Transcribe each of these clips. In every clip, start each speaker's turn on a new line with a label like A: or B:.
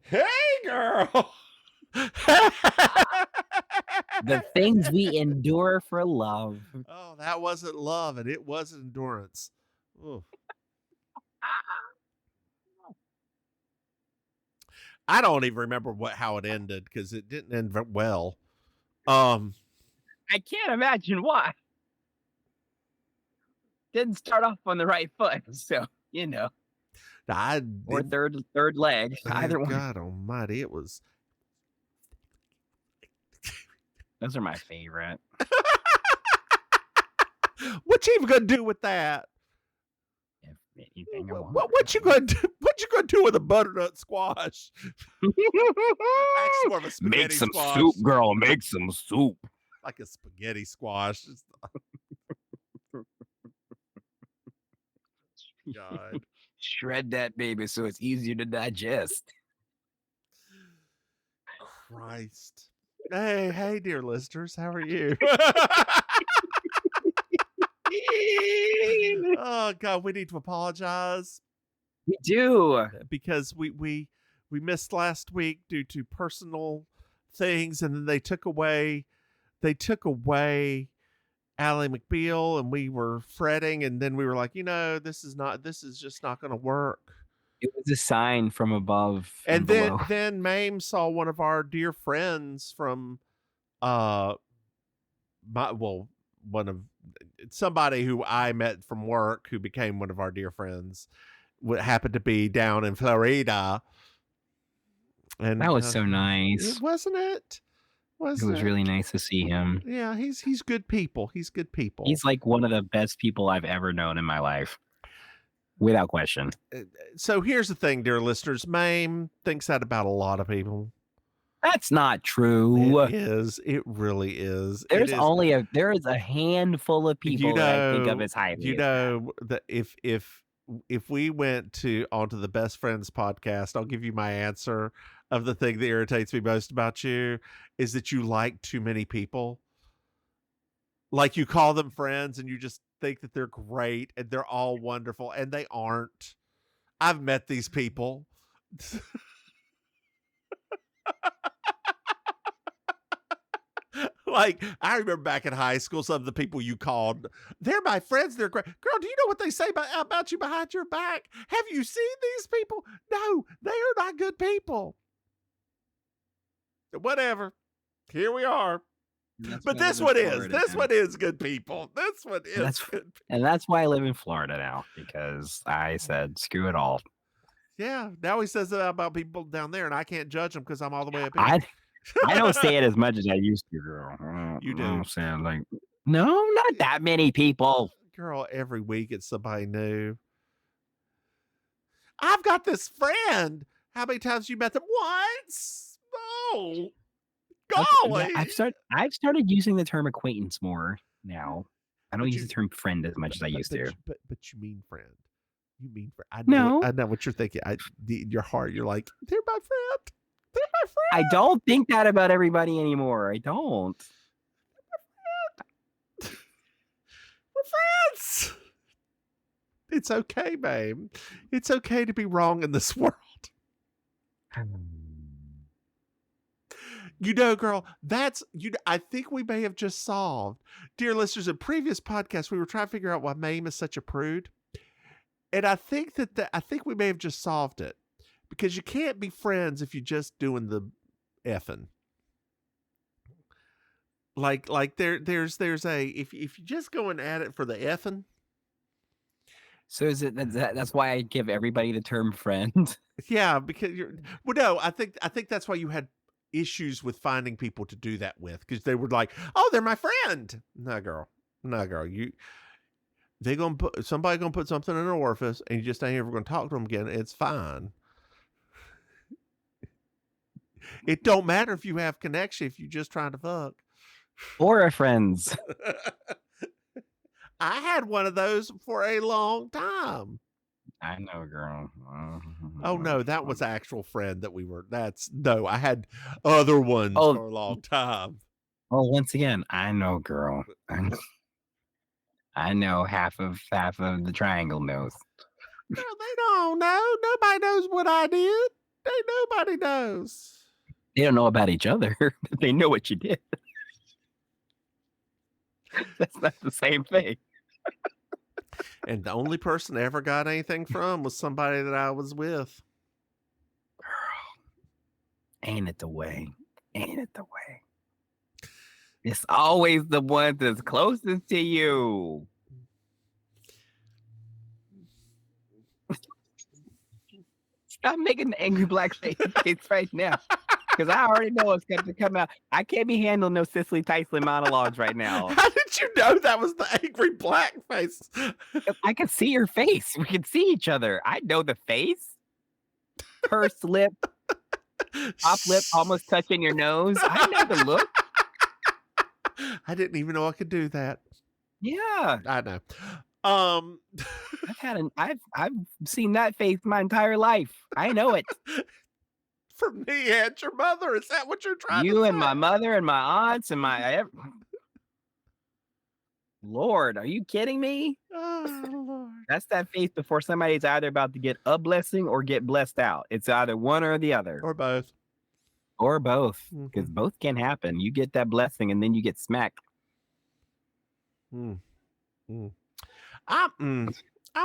A: Hey, girl.
B: The things we endure for love.
A: Oh, that wasn't love, and it was endurance. Oof. I don't even remember how it ended because it didn't end well.
B: I can't imagine why. Didn't start off on the right foot, so
A: I
B: or
A: didn't.
B: third leg, either one.
A: God Almighty, it was.
B: Those are my favorite.
A: What you even gonna do with that?
B: If anything, I want.
A: What you gonna do? What you gonna do with a butternut squash? Actually, more of a spaghetti
B: Make some
A: squash.
B: soup, girl. Make some soup.
A: Like a spaghetti squash. God.
B: Shred that baby so it's easier to digest.
A: Christ. Hey, dear listeners, how are you? Oh God, we need to apologize.
B: We do,
A: because we missed last week due to personal things, and then they took away Ally McBeal, and we were fretting, and then we were like, this is just not going to work.
B: It was a sign from above
A: and
B: below.
A: then Maim saw one of our dear friends from somebody who I met from work who became one of our dear friends, happened to be down in Florida. And
B: that was so nice.
A: Wasn't it?
B: It was really nice to see him.
A: Yeah, he's good people. He's good people.
B: He's like one of the best people I've ever known in my life. Without question.
A: So here's the thing, dear listeners. Maim thinks that about a lot of people.
B: That's not true.
A: It is. It really is.
B: There is a handful of people that I think of as highly.
A: That if we went onto the Best Friends podcast, I'll give you my answer of the thing that irritates me most about you is that you like too many people. Like you call them friends and you just think that they're great and they're all wonderful, and they aren't. I've met these people. Like, I remember back in high school, some of the people you called, they're my friends. They're great. Girl, do you know what they say about you behind your back? Have you seen these people? No, they are not good people. Whatever. Here we are. But this one is. This one is good people. This one is good.
B: And that's why I live in Florida now, because I said, screw it all.
A: Yeah. Now he says that about people down there, and I can't judge them because I'm all the way up here.
B: I don't say it as much as I used to, girl.
A: You do.
B: I'm saying, like, no, not that many people.
A: Girl, every week it's somebody new. I've got this friend. How many times have you met them? Once? No. Golly.
B: Yeah, I've started using the term acquaintance more now. I don't use the term friend as much as I used to.
A: But you mean friend. You mean friend.
B: I
A: know what you're thinking. In your heart, you're like, they're my friend. They're my friend.
B: I don't think that about everybody anymore. I don't.
A: We're friends. It's okay, babe. It's okay to be wrong in this world. Girl, I think we may have just solved. Dear listeners, in previous podcasts, we were trying to figure out why Maim is such a prude. And I think I think we may have just solved it. Because you can't be friends if you're just doing the effing. Like there's if you're just going at it for the effing.
B: So is it that's why I give everybody the term friend?
A: Yeah, because no, I think that's why you had issues with finding people to do that with, because they were like, oh, they're my friend. No, girl, somebody gonna put something in an orifice, and you just ain't ever gonna talk to them again. It's fine. It don't matter if you have connection if you're just trying to fuck.
B: Or a friends.
A: I had one of those for a long time.
B: I know, girl.
A: Oh no, that was actual friend that we were. I had other ones for a long time.
B: Oh, once again, I know, girl. I know half of the triangle knows.
A: No, they don't know. Nobody knows what I did. Nobody knows.
B: They don't know about each other, but they know what you did. That's not the same thing.
A: And the only person I ever got anything from was somebody that I was with.
B: Ain't it the way? Ain't it the way? It's always the one that's closest to you. Stop making the angry black face right now. Because I already know it's going to come out. I can't be handling no Cicely Tyson monologues right now.
A: How did you know that was the angry black face?
B: I can see your face. We can see each other. I know the face. Pursed lip. Top lip almost touching your nose. I know the look.
A: I didn't even know I could do that.
B: Yeah.
A: I know.
B: I've seen that face my entire life. I know it.
A: From me and your mother. Is that what you're trying to say?
B: You and my mother and my aunts and my Lord, are you kidding me?
A: Oh, Lord.
B: That's that face before somebody's either about to get a blessing or get blessed out. It's either one or the other.
A: Or both.
B: Or both. Because both can happen. You get that blessing and then you get smacked.
A: I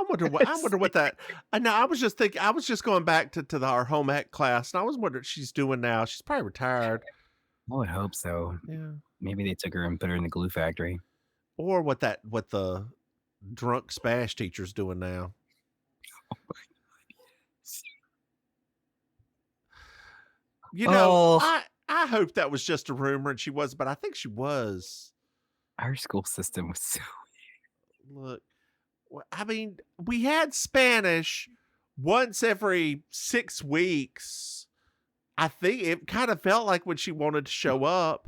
A: wonder what that. No, I was just thinking. I was just going back to our home ec class, and I was wondering what she's doing now. She's probably retired.
B: I would hope so.
A: Yeah.
B: Maybe they took her and put her in the glue factory.
A: Or what the drunk Spanish teacher's doing now.
B: Oh my God.
A: You know, I hope that was just a rumor, and she was, but I think she was.
B: Our school system was so.
A: Look. I mean, we had Spanish once every 6 weeks. I think it kind of felt like when she wanted to show up.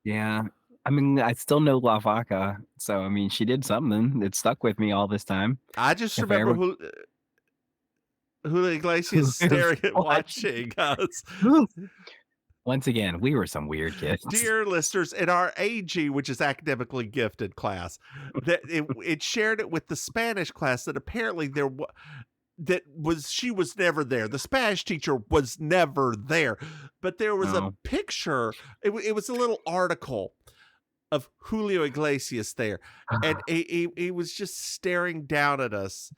B: Yeah. I mean, I still know La Vaca. So, I mean, she did something. It stuck with me all this time.
A: I just remember Julio Iglesias staring at watching us.
B: Once again, we were some weird kids.
A: Dear listeners, in our AG, which is academically gifted class, that it shared it with the Spanish class that apparently she was never there. The Spanish teacher was never there, but there was a picture. It was a little article of Julio Iglesias there, and he was just staring down at us,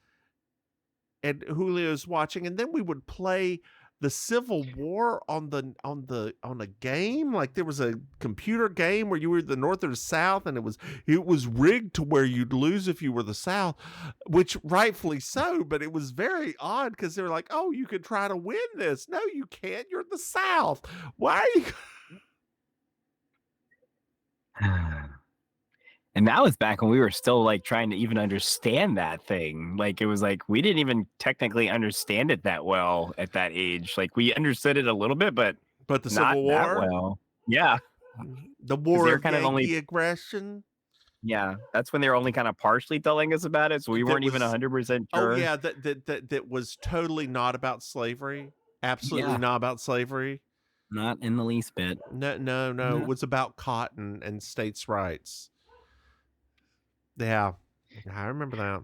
A: and Julio's watching, and then we would play the Civil War on a game. Like there was a computer game where you were the North or the South, and it was rigged to where you'd lose if you were the South, which rightfully so, but it was very odd because they were like, oh, you could try to win this. No, you can't. You're the South. Why are you?
B: And that was back when we were still like trying to even understand that thing. Like it was like we didn't even technically understand it that well at that age. Like we understood it a little bit, but
A: the Civil War,
B: that well. Yeah,
A: the war of
B: kind of only
A: aggression.
B: Yeah, that's when they were only kind of partially telling us about it, so we weren't even 100% sure.
A: Oh yeah, that was totally not about slavery. Absolutely not about slavery.
B: Not in the least bit.
A: No. It was about cotton and states' rights. Yeah, I remember that.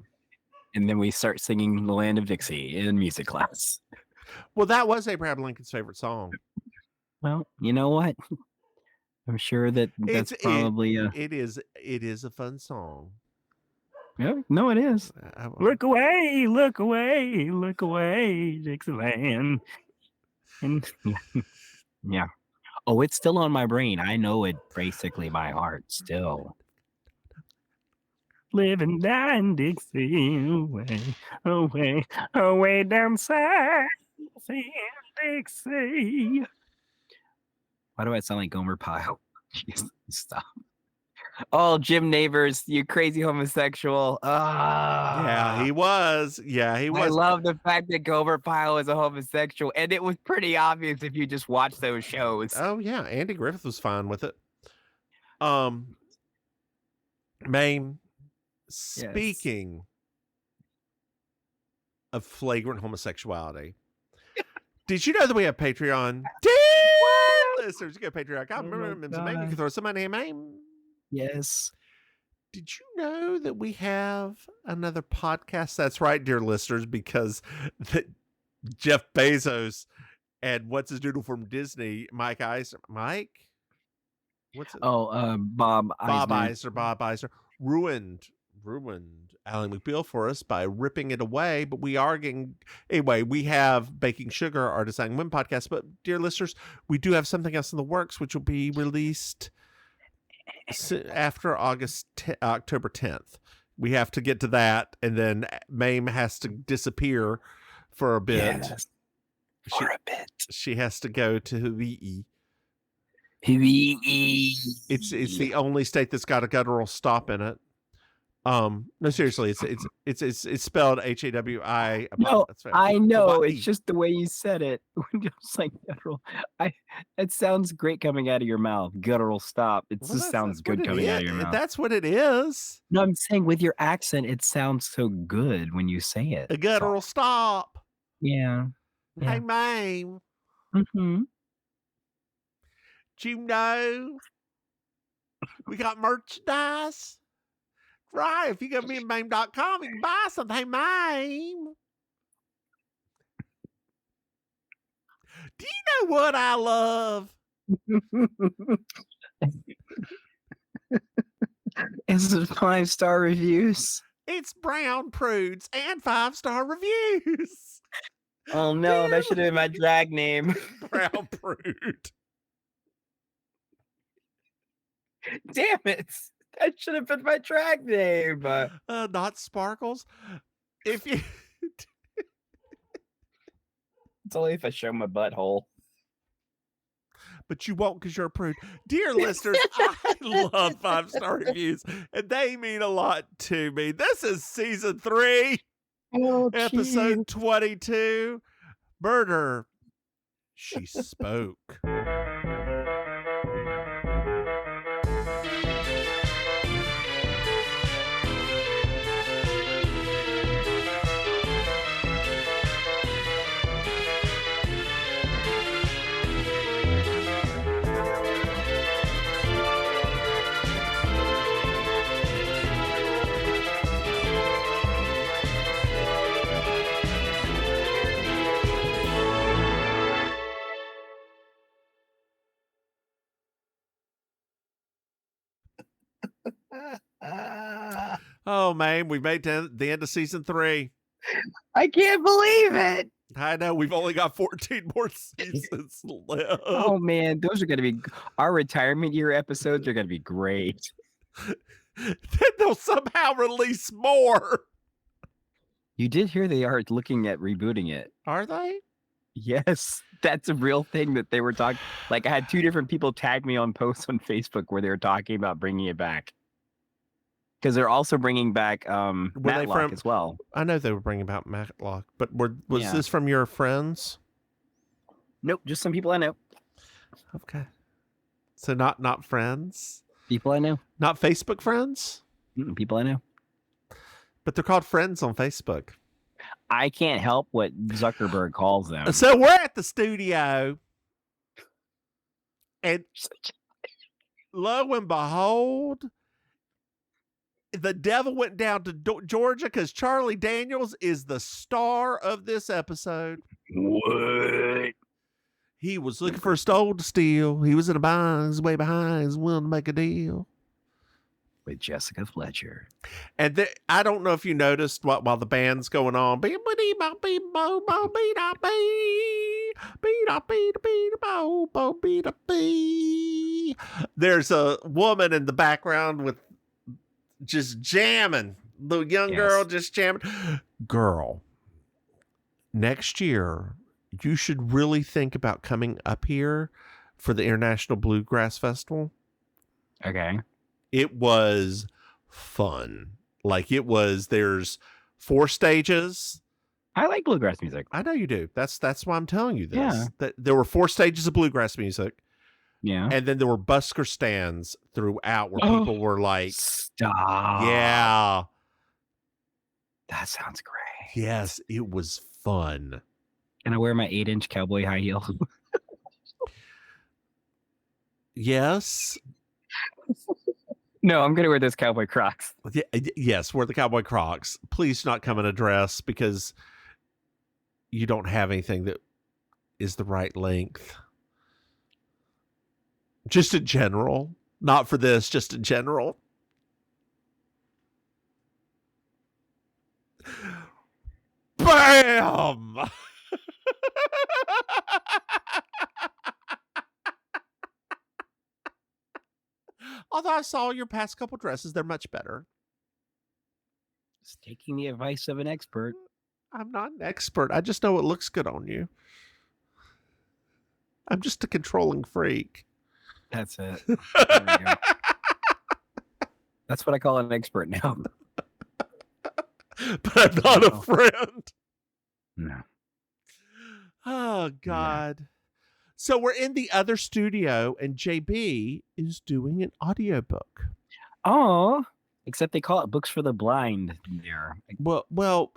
B: And then we start singing "The Land of Dixie" in music class.
A: Well, that was Abraham Lincoln's favorite song.
B: Well, you know what? I'm sure that's probably
A: it is a fun song.
B: Yeah, no, it is. Look away, look away, look away, Dixieland. And yeah. Oh, it's still on my brain. I know it basically by heart still. Living down Dixie, away down south in Dixie. Why do I sound like Gomer Pyle? Jeez, stop. Oh, Jim Neighbors, you crazy homosexual.
A: Yeah, he was. I
B: love the fact that Gomer Pyle is a homosexual, and it was pretty obvious if you just watch those shows.
A: Oh, yeah. Andy Griffith was fine with it. Maim, speaking of flagrant homosexuality, did you know that we have Patreon? Listeners, you go Patreon. I remember Mims and Maim. You can throw somebody named Maim.
B: Yes.
A: Did you know that we have another podcast? That's right, dear listeners, because Jeff Bezos And what's his doodle from Disney? Mike? What's it?
B: Oh,
A: Bob Eisner ruined Ally McBeal for us by ripping it away. But we are getting anyway. We have Baking Sugar, our Design Win podcast. But dear listeners, we do have something else in the works, which will be released after October 10th. We have to get to that, and then Maim has to disappear for a bit.
B: Yes,
A: she has to go to Hawaii. It's the only state that's got a guttural stop in it. No, seriously, it's spelled Hawi.
B: No, I know. Hawaii. It's just the way you said it. Just like guttural. It sounds great coming out of your mouth. Guttural stop. It just sounds good coming out of your mouth.
A: That's what it is.
B: No, I'm saying with your accent, it sounds so good when you say it.
A: A guttural stop.
B: Yeah.
A: Hey, Maim.
B: Mm-hmm.
A: Do you know we got merchandise? Right, if you go to meandmaim.com, you can buy something. Hey, Maim. Do you know what I love?
B: Is it 5-star reviews?
A: It's brown prudes and 5-star reviews.
B: Oh no, that should have been my drag name.
A: Brown prude.
B: Damn it. That should have been my drag name.
A: Not Sparkles. If you
B: It's only if I show my butthole.
A: But you won't because you're a prude. Dear listeners, I love 5-star reviews, and they mean a lot to me. This is season 3, episode 22. Murder. She spoke. Oh, man, we made to the end of season 3.
B: I can't believe it.
A: I know, we've only got 14 more seasons left.
B: Oh, man, those are going to be our retirement year episodes are going to be great.
A: Then they'll somehow release more.
B: You did hear they are looking at rebooting it.
A: Are they?
B: Yes, that's a real thing that they were talking. Like, I had 2 different people tag me on posts on Facebook where they were talking about bringing it back. Because they're also bringing back Matlock as well.
A: I know they were bringing back Matlock, but was this from your friends?
B: Nope, just some people I know.
A: Okay. So not friends?
B: People I know.
A: Not Facebook friends?
B: People I know.
A: But they're called friends on Facebook.
B: I can't help what Zuckerberg calls them.
A: So we're at the studio. And lo and behold, the devil went down to Georgia because Charlie Daniels is the star of this episode.
B: What?
A: He was looking for a stole to steal. He was in a bind. He's way behind. He's willing to make a deal.
B: With Jessica Fletcher.
A: And I don't know if you noticed while the band's going on. There's a woman in the background with just jamming. The young girl just jamming. Girl, next year, you should really think about coming up here for the International Bluegrass Festival.
B: Okay.
A: It was fun. There's 4 stages.
B: I like bluegrass music.
A: I know you do. That's why I'm telling you this.
B: Yeah.
A: That there were 4 stages of bluegrass music.
B: Yeah.
A: And then there were busker stands throughout where people were like,
B: stop.
A: Yeah.
B: That sounds great.
A: Yes, it was fun.
B: Can I wear my 8-inch cowboy high heel?
A: Yes.
B: No, I'm going to wear those cowboy Crocs.
A: Yes, wear the cowboy Crocs. Please not come in a dress because you don't have anything that is the right length. Just in general. Not for this, just in general. Bam! Although I saw your past couple dresses, they're much better.
B: Just taking the advice of an expert.
A: I'm not an expert. I just know it looks good on you. I'm just a controlling freak.
B: That's it. There we go. That's what I call an expert now.
A: But I'm not a friend.
B: No.
A: Oh, God. Yeah. So we're in the other studio, and JB is doing an audiobook.
B: Oh, except they call it Books for the Blind there.
A: Well,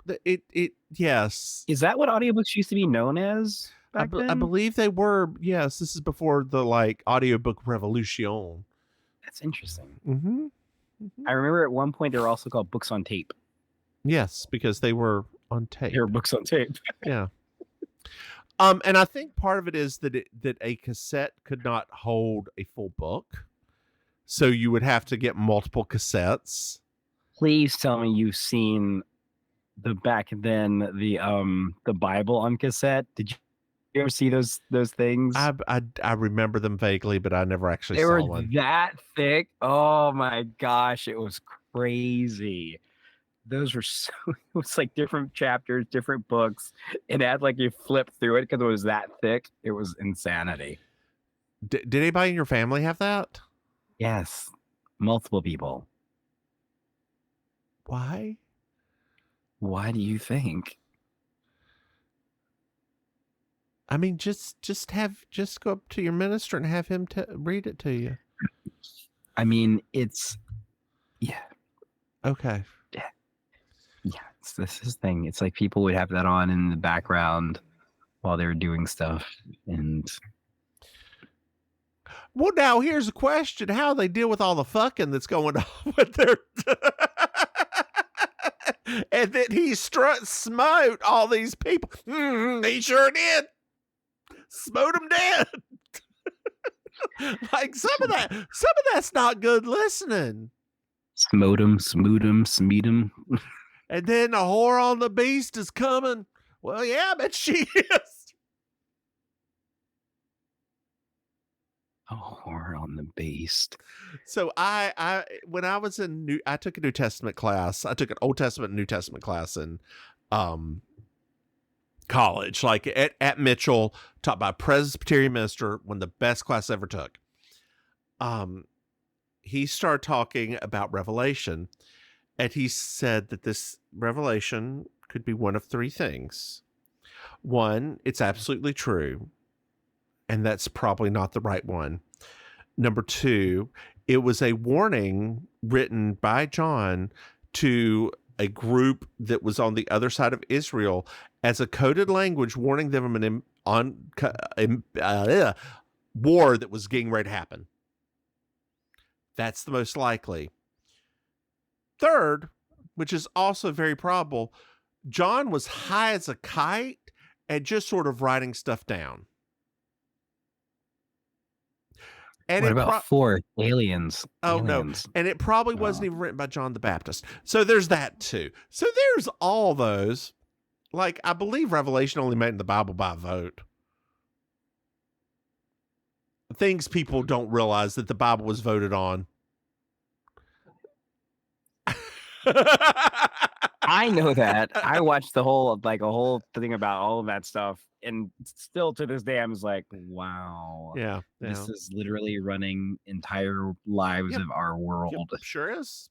A: yes.
B: Is that what audiobooks used to be known as back then?
A: I believe they were. Yes, this is before the audiobook revolution.
B: That's interesting.
A: Mm-hmm.
B: I remember at one point they were also called books on tape.
A: Yes, because they were on tape.
B: They were books on tape.
A: Yeah. And I think part of it is that a cassette could not hold a full book, so you would have to get multiple cassettes.
B: Please tell me you've seen the Bible on cassette. Did you ever see those things?
A: I remember them vaguely, but I never actually saw one.
B: They were that thick. Oh my gosh, it was crazy. Those were so, it was like different chapters, different books, and it had you flip through it because it was that thick. It was insanity.
A: Did anybody in your family have that?
B: Yes, multiple people.
A: Why?
B: Why do you think?
A: I mean, just go up to your minister and have him read it to you.
B: I mean, yeah.
A: Okay.
B: Yeah, this is thing. It's like people would have that on in the background while they were doing stuff. And
A: well, now here's a question: how they deal with all the fucking that's going on with their and then he smote all these people. He sure did. Smote them dead. Some of that's not good listening.
B: Smote him, smoot him, smeet him.
A: And then the whore on the beast is coming. Well, yeah, but she is.
B: A whore on the beast.
A: So when I was I took a New Testament class. I took an Old Testament and New Testament class in college, at Mitchell, taught by a Presbyterian minister, one of the best class I ever took. He started talking about Revelation. And he said that this revelation could be one of three things. One, it's absolutely true. And that's probably not the right one. Number two, it was a warning written by John to a group that was on the other side of Israel as a coded language, warning them of an war that was getting ready to happen. That's the most likely. Third, which is also very probable, John was high as a kite and just sort of writing stuff down. And
B: what about fourth? Aliens.
A: Oh, aliens. No. And it probably wasn't even written by John the Baptist. So there's that too. So there's all those. I believe Revelation only made in the Bible by vote. Things people don't realize that the Bible was voted on.
B: I know that. I watched a whole thing about all of that stuff, and still to this day, I'm just like, wow.
A: Yeah.
B: This is literally running entire lives of our world.
A: Yep. Sure is.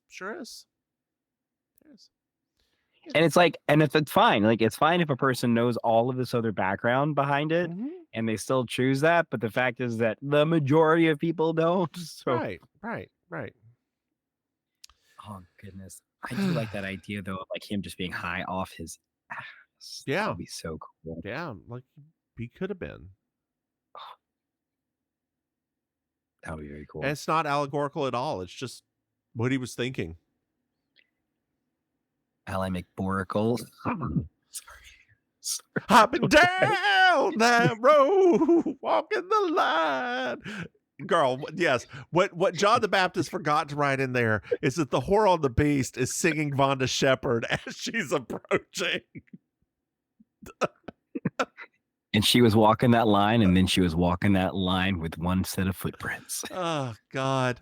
B: And it's and if it's fine, it's fine if a person knows all of this other background behind it, and they still choose that. But the fact is that the majority of people don't. So.
A: Right.
B: Oh goodness. I do like that idea though, of him just being high off his ass.
A: Yeah.
B: That would be so cool.
A: Yeah, he could have been.
B: That would be very cool.
A: And it's not allegorical at all. It's just what he was thinking.
B: Ally McBoracle.
A: Sorry. Hopping down down that road, walking the line. Girl, yes. What John the Baptist forgot to write in there is that the whore on the beast is singing Vonda Shepherd as she's approaching.
B: And she was walking that line, and then she was walking that line with one set of footprints.
A: Oh, God.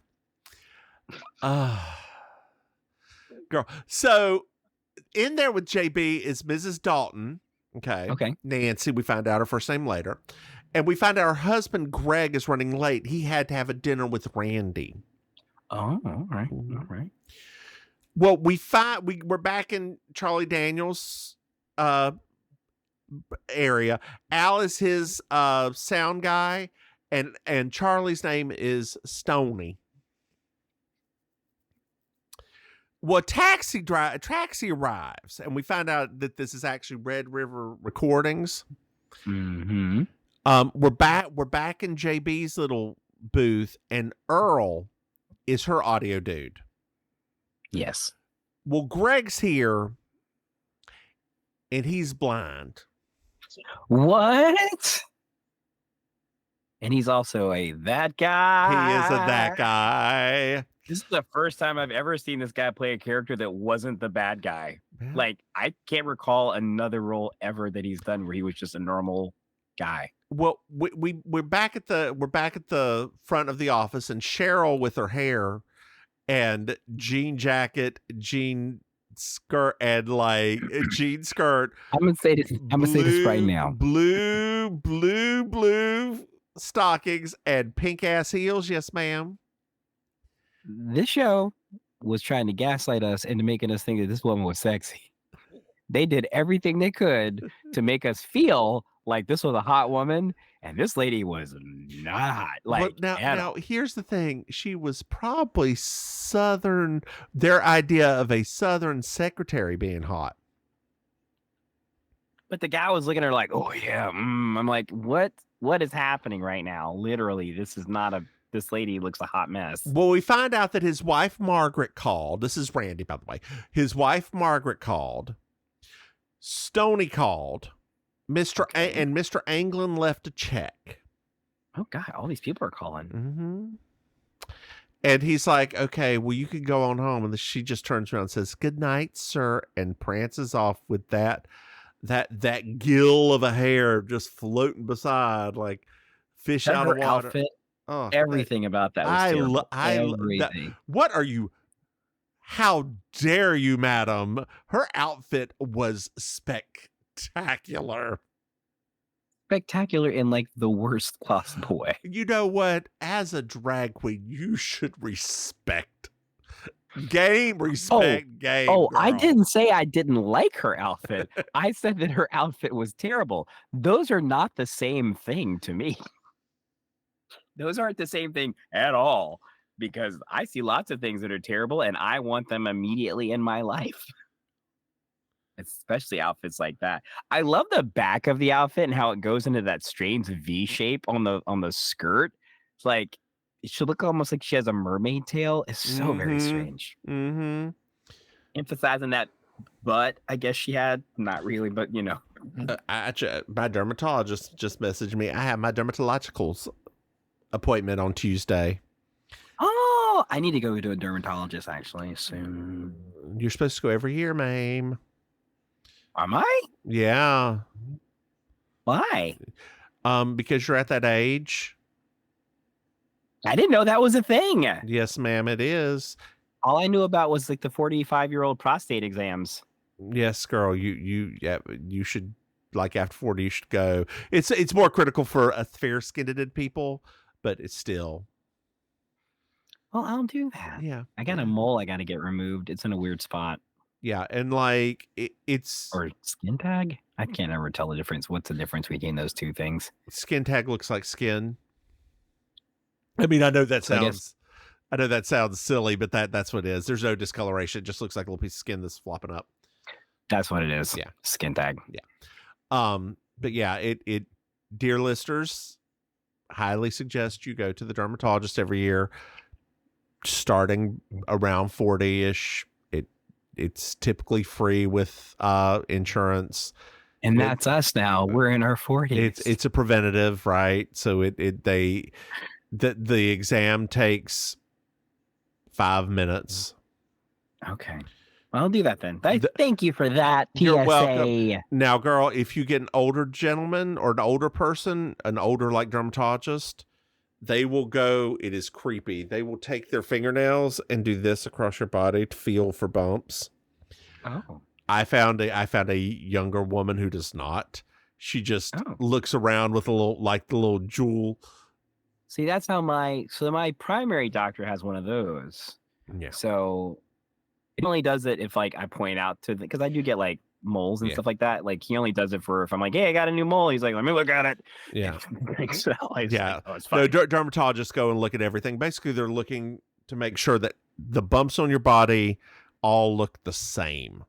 A: Girl. So in there with JB is Mrs. Dalton. Okay. Nancy, we find out her first name later. And we find out her husband, Greg, is running late. He had to have a dinner with Randy.
B: Oh, all right. All right.
A: Well, we're back in Charlie Daniels' area. Al is his sound guy, and Charlie's name is Stoney. Well, taxi arrives, and we find out that this is actually Red River Recordings.
B: Mm-hmm.
A: We're back in JB's little booth, and Earl is her audio dude.
B: Yes.
A: Well, Greg's here, and he's blind.
B: What? And he's also that guy.
A: He is that guy.
B: This is the first time I've ever seen this guy play a character that wasn't the bad guy. Yeah. Like, I can't recall another role ever that he's done where he was just a normal guy.
A: Well, we're back at the front of the office, and Cheryl with her hair and jean jacket, jean skirt, and like jean skirt.
B: I'm gonna say this right now.
A: Blue stockings and pink ass heels. Yes, ma'am.
B: This show was trying to gaslight us into making us think that this woman was sexy. They did everything they could to make us feel like this was a hot woman, and this lady was not hot. Like,
A: now here's the thing: she was probably Southern. Their idea of a Southern secretary being hot.
B: But the guy was looking at her like, "Oh yeah." I'm like, what is happening right now? Literally, this is not a. This lady looks a hot mess.
A: Well, we find out that his wife Margaret called. This is Randy, by the way. His wife Margaret called. Stoney called. Mr. Anglin left a check.
B: Oh God, all these people are calling.
A: Mm-hmm. And he's like, okay, well, you can go on home. And she just turns around and says, "Good night, sir," and prances off with that gill of a hair just floating beside, like fish out of water.
B: Outfit, everything about that was everything.
A: What are you? How dare you, madam? Her outfit was spectacular.
B: Spectacular in like the worst possible way.
A: You know what? As a drag queen, you should respect game. Oh, girl.
B: I didn't say I didn't like her outfit. I said that her outfit was terrible. Those are not the same thing to me. Those aren't the same thing at all, because I see lots of things that are terrible and I want them immediately in my life. Especially outfits like that. I love the back of the outfit and how it goes into that strange V shape on the skirt. It's like it should look almost like she has a mermaid tail. It's so very strange.
A: Mm-hmm.
B: Emphasizing that butt, I guess she had. Not really, but you know.
A: My dermatologist just messaged me. I have my dermatologicals appointment on Tuesday.
B: Oh, I need to go to a dermatologist actually soon.
A: You're supposed to go every year, Maim.
B: Am I?
A: Yeah.
B: Why?
A: Because you're at that age.
B: I didn't know that was a thing.
A: Yes, ma'am, it is.
B: All I knew about was like the 45-year-old prostate exams.
A: Yes, girl. You should, like, after 40, you should go. It's more critical for fair-skinned people, but it's still.
B: Well, I'll do that.
A: Yeah.
B: I got a mole I got to get removed. It's in a weird spot.
A: Yeah, and like it's
B: or skin tag. I can't ever tell the difference. What's the difference between those two things?
A: Skin tag looks like skin. I mean, I know that sounds silly, but that's what it is. There's no discoloration. It just looks like a little piece of skin that's flopping up.
B: That's what it is.
A: Yeah,
B: skin tag.
A: Yeah. But yeah, it dear listeners, highly suggest you go to the dermatologist every year, starting around 40-ish. It's typically free with insurance.
B: And that's us now. We're in our 40s.
A: It's a preventative, right? So the exam takes 5 minutes.
B: Okay. I'll do that then. Thank you for that, PSA.
A: You're welcome. Now, girl, if you get an older gentleman or an older person, an older like dermatologist, they will go, it is creepy. They will take their fingernails and do this across your body to feel for bumps.
B: Oh.
A: I found a younger woman who does not. She just looks around with the little jewel.
B: See, that's how my primary doctor has one of those.
A: Yeah.
B: So it only does it if like I point out to because I do get like moles and stuff like that. Like he only does it for if I'm like, hey, I got a new mole. He's like, let me look at it.
A: Yeah.
B: So
A: yeah.
B: Like, it's fine.
A: No, dermatologists go and look at everything. Basically, they're looking to make sure that the bumps on your body all look the same.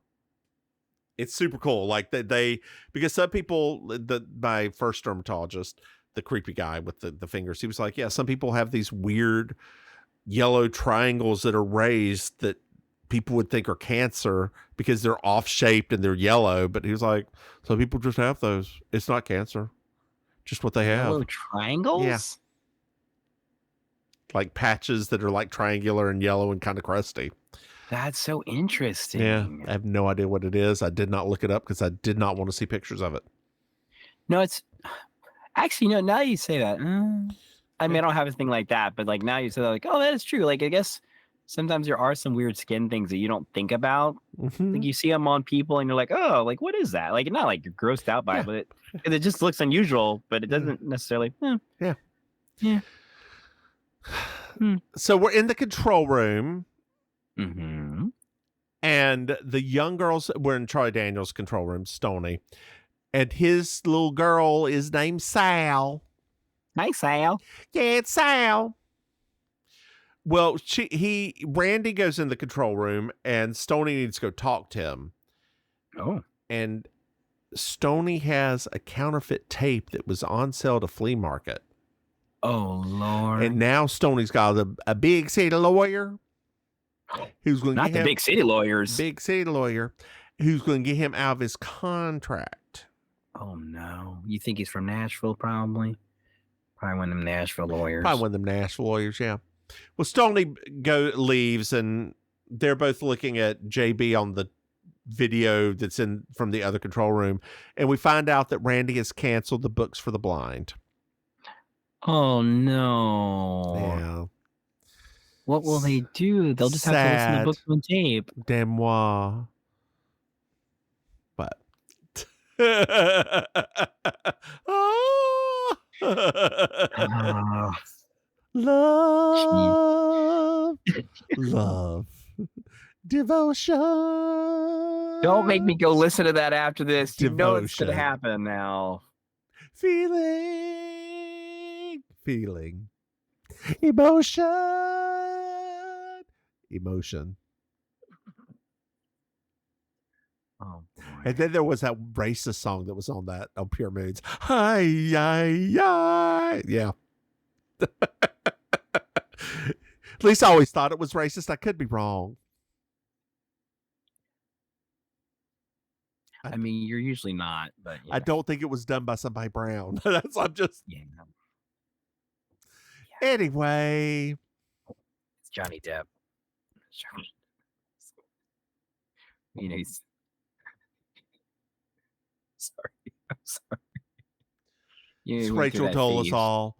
A: It's super cool. Like because some people, my first dermatologist, the creepy guy with the fingers, he was like, yeah, some people have these weird yellow triangles that are raised that people would think are cancer because they're off shaped and they're yellow. But he was like, some people just have those. It's not cancer. Just what they have.
B: Yellow triangles?
A: Yeah. Like patches that are like triangular and yellow and kind of crusty.
B: That's so interesting.
A: Yeah. I have no idea what it is. I did not look it up because I did not want to see pictures of it.
B: No, it's actually, no, now you say that. I mean, I don't have a thing like that, but like now you say that, like, oh, that is true. Like, I guess sometimes there are some weird skin things that you don't think about.
A: Mm-hmm.
B: Like you see them on people and you're like, oh, like, what is that? Like, not like you're grossed out by it, but it just looks unusual, but it doesn't necessarily.
A: Yeah.
B: Hmm.
A: So we're in the control room.
B: Mm-hmm.
A: And the young girls were in Charlie Daniels' control room, Stoney. And his little girl is named Sal.
B: Hi, Sal.
A: Yeah, it's Sal. Well, Randy goes in the control room and Stoney needs to go talk to him.
B: Oh.
A: And Stoney has a counterfeit tape that was on sale at a flea market.
B: Oh, Lord.
A: And now Stoney's got a big city lawyer who's going to
B: Not the big city lawyers.
A: Big city lawyer who's going to get him out of his contract.
B: Oh, no. You think he's from Nashville, probably? Probably one of them Nashville lawyers.
A: Yeah. Well, Stoney leaves, and they're both looking at JB on the video that's from the other control room, and we find out that Randy has canceled the Books for the Blind.
B: Oh, no.
A: Yeah.
B: What will they do? They'll just have to listen to books on tape.
A: Demois. But love, devotion.
B: Don't make me go listen to that after this. Devotion. You know it's going to happen now.
A: Feeling, emotion.
B: Oh, boy.
A: And then there was that racist song that was on Pure Moods. Hi, yeah. At least I always thought it was racist. I could be wrong.
B: I mean, you're usually not, but
A: I don't think it was done by somebody brown. I'm just.
B: Yeah.
A: Anyway,
B: it's Johnny Depp. You know, he's. I'm sorry.
A: It's Rachel Dolezal.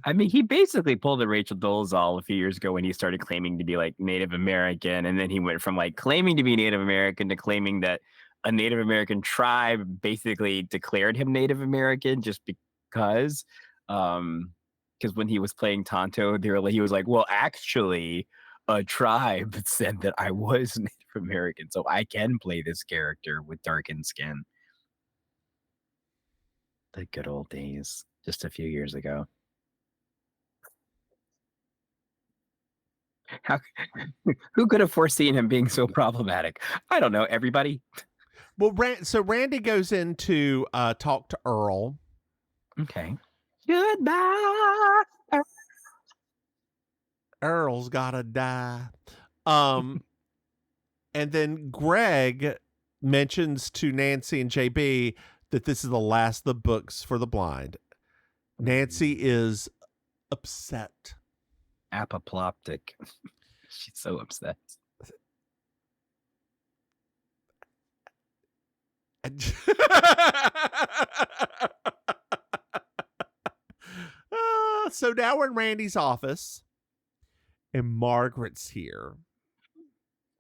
B: I mean, he basically pulled a Rachel Dolezal a few years ago when he started claiming to be like Native American, and then he went from like claiming to be Native American to claiming that a Native American tribe basically declared him Native American just because when he was playing Tonto, he was like, well, actually, a tribe said that I was Native American, so I can play this character with darkened skin. The good old days, just a few years ago. Who could have foreseen him being so problematic? I don't know. Everybody.
A: Well, so Randy goes in to talk to Earl.
B: Okay. Goodbye.
A: Earl's gotta die. And then Greg, mentions to Nancy and JB that this is the last of the books for the blind. Nancy is upset.
B: Apoplectic. She's so upset.
A: So now we're in Randy's office, and Margaret's here.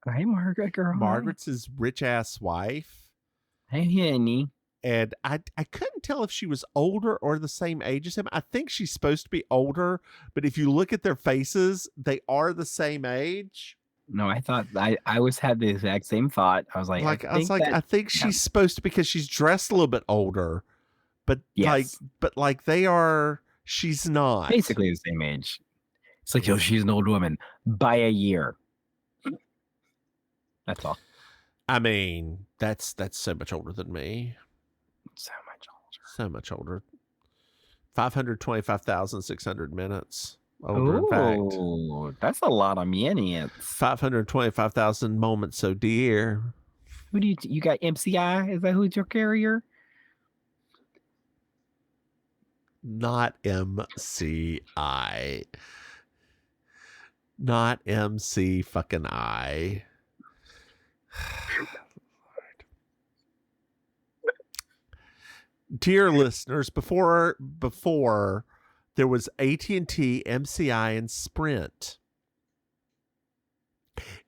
B: Hey, Margaret, girl.
A: Margaret's his rich-ass wife.
B: Hey, honey.
A: And I couldn't tell if she was older or the same age as him. I think she's supposed to be older, but if you look at their faces, they are the same age.
B: No, I thought I always had the exact same thought. I was like,
A: I think she's supposed to, because she's dressed a little bit older, but
B: yes.
A: she's not.
B: Basically the same age. It's like, yo, she's an old woman by a year. That's all.
A: I mean, that's so much older than me.
B: So much older.
A: 525,600 minutes older, in fact.
B: That's a lot of minutes.
A: 525,000 moments so dear.
B: Who do you got MCI? Is that who's your carrier?
A: Not MCI. Not MC fucking I. Dear listeners, before there was AT&T, MCI, and Sprint.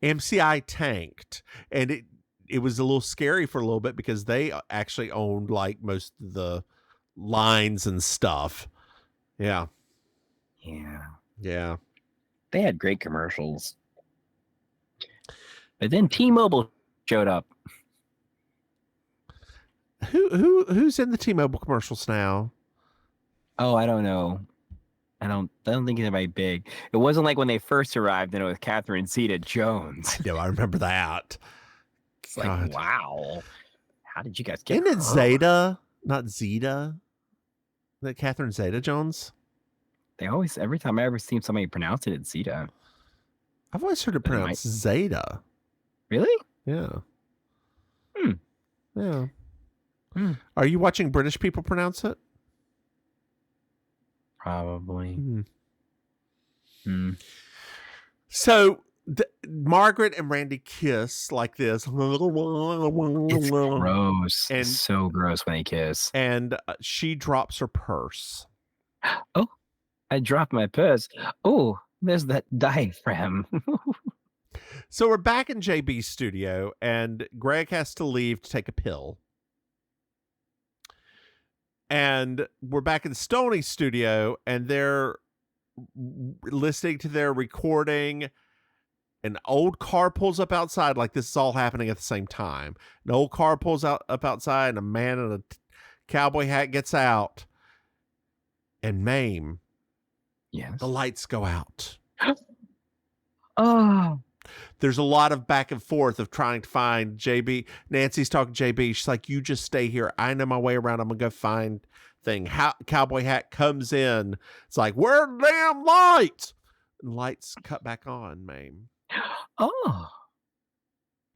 A: MCI tanked, and it was a little scary for a little bit because they actually owned like most of the lines and stuff. Yeah.
B: They had great commercials. But then T-Mobile showed up.
A: Who's in the T-Mobile commercials now?
B: Oh, I don't know. I don't think anybody big. It wasn't like when they first arrived and it was Catherine Zeta-Jones.
A: No, I remember that.
B: It's like, wow. How did you guys get
A: Isn't it Zeta, not Zeta? That Catherine Zeta-Jones?
B: They always, every time I ever seen somebody pronounce it, it's Zeta.
A: I've always heard it pronounced Zeta.
B: Really?
A: Yeah. Yeah.
B: Hmm.
A: Are you watching British people pronounce it?
B: Probably.
A: So Margaret and Randy kiss like this.
B: It's gross. It's so gross when they kiss.
A: And she drops her purse.
B: Oh, I dropped my purse. Oh, there's that diaphragm.
A: So we're back in JB's studio, and Greg has to leave to take a pill. And we're back in Stoney's studio, and they're listening to their recording. An old car pulls up outside, like this is all happening at the same time. An old car pulls up outside, and a man in a cowboy hat gets out. And Maim,
B: yes,
A: the lights go out.
B: Oh.
A: There's a lot of back and forth of trying to find JB. Nancy's talking to JB. She's like, you just stay here. I know my way around. I'm going to go find thing. Cowboy hat comes in. It's like, where are the damn lights? And lights cut back on, Maim.
B: Oh.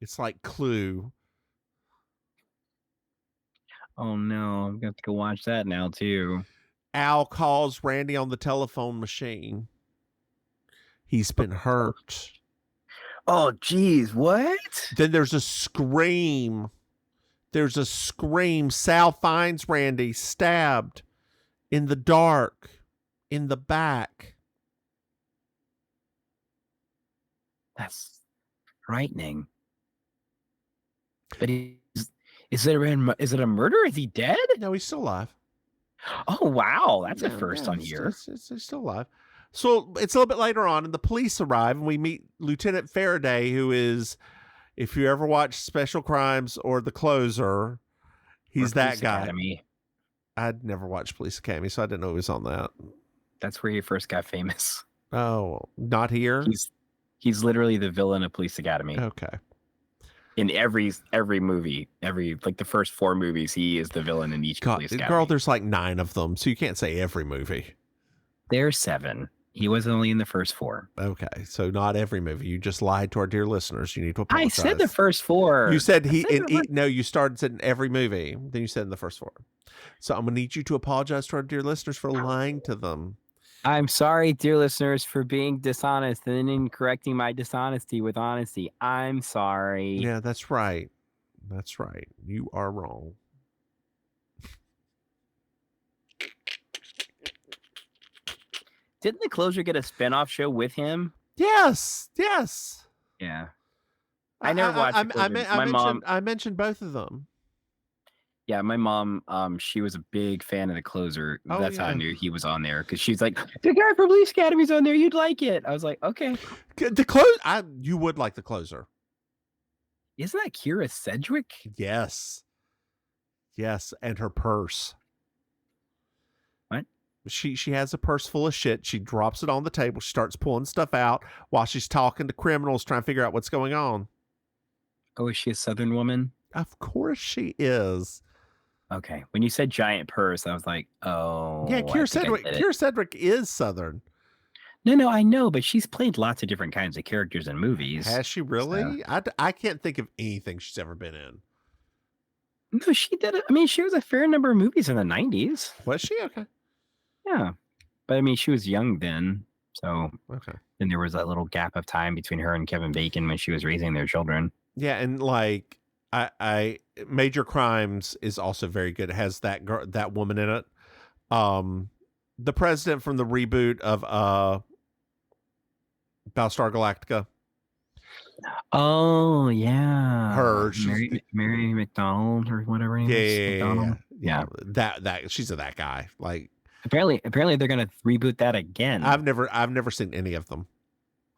A: It's like Clue.
B: Oh, no. I'm going to have to go watch that now, too.
A: Al calls Randy on the telephone machine. He's been hurt.
B: Oh, geez. What?
A: Then there's a scream. Sal finds Randy stabbed in the dark, in the back.
B: That's frightening. But is it a murder? Is he dead?
A: No, he's still alive.
B: Oh, wow. That's a first on here.
A: He's still alive. So it's a little bit later on, and the police arrive, and we meet Lieutenant Faraday, who is, if you ever watch Special Crimes or The Closer, he's that guy.
B: Academy.
A: I'd never watched Police Academy, so I didn't know he was on that.
B: That's where he first got famous.
A: Oh, not here?
B: He's literally the villain of Police Academy.
A: Okay.
B: In every movie, like the first 4 movies, he is the villain in each Police Academy.
A: Girl, there's like 9 of them, so you can't say every movie.
B: There's 7. He was only in the first 4.
A: Okay, so not every movie. You just lied to our dear listeners. You need to
B: I
A: apologize.
B: said the first 4.
A: You said no, you said in every movie. Then you said in the first 4. So I'm gonna need you to apologize to our dear listeners for lying to them.
B: I'm sorry, dear listeners, for being dishonest and then correcting my dishonesty with honesty. I'm sorry.
A: Yeah, that's right. That's right. You are wrong.
B: Didn't The Closer get a spinoff show with him?
A: Yes.
B: Yeah. I never watched The Closer.
A: I mentioned both of them.
B: Yeah, my mom, she was a big fan of The Closer. That's how I knew he was on there, because she's like, the guy from Police Academy's on there. You'd like it. I was like, okay.
A: You would like The Closer.
B: Isn't that Kira Sedgwick?
A: Yes, and her purse.
B: What?
A: She has a purse full of shit. She drops it on the table. She starts pulling stuff out while she's talking to criminals, trying to figure out what's going on.
B: Oh, is she a Southern woman?
A: Of course she is.
B: Okay. When you said giant purse, I was like, oh.
A: Yeah, Kira Sedgwick is Southern.
B: No, I know, but she's played lots of different kinds of characters in movies.
A: Has she really? So. I can't think of anything she's ever been in.
B: No, she did it. I mean, she was a fair number of movies in the 90s.
A: Was she? Okay.
B: Yeah. But I mean, she was young then. So
A: okay.
B: Then there was that little gap of time between her and Kevin Bacon when she was raising their children.
A: Yeah, and like I Major Crimes is also very good. It has that woman in it. The president from the reboot of Battlestar Galactica.
B: Oh yeah,
A: her
B: Mary McDonald or whatever her name is. Yeah.
A: That she's that guy. Like
B: apparently they're gonna reboot that again.
A: I've never seen any of them.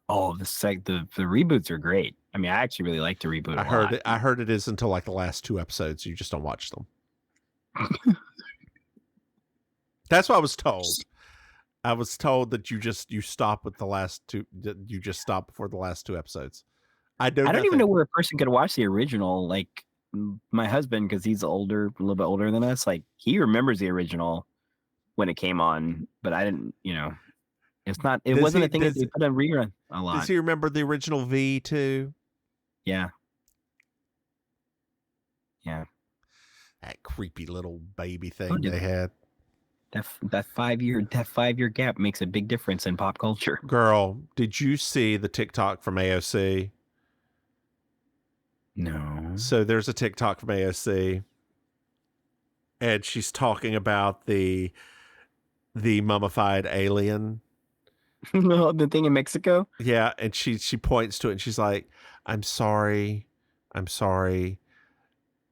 B: Oh, the reboots are great. I mean, I actually really like the reboot.
A: I heard it is until like the last 2 episodes. You just don't watch them. That's what I was told. I was told that you stop with the last 2. You just stop before the last 2 episodes. I don't
B: even know where a person could watch the original. Like my husband, because he's a little bit older than us. Like he remembers the original when it came on, but I didn't. You know, it's not. It wasn't a thing that they put on rerun a lot.
A: Does he remember the original V too?
B: Yeah. Yeah.
A: That creepy little baby thing they had.
B: That 5-year gap makes a big difference in pop culture.
A: Girl, did you see the TikTok from AOC?
B: No.
A: So there's a TikTok from AOC, and she's talking about the mummified alien.
B: The thing in Mexico?
A: Yeah, and she points to it and she's like, I'm sorry.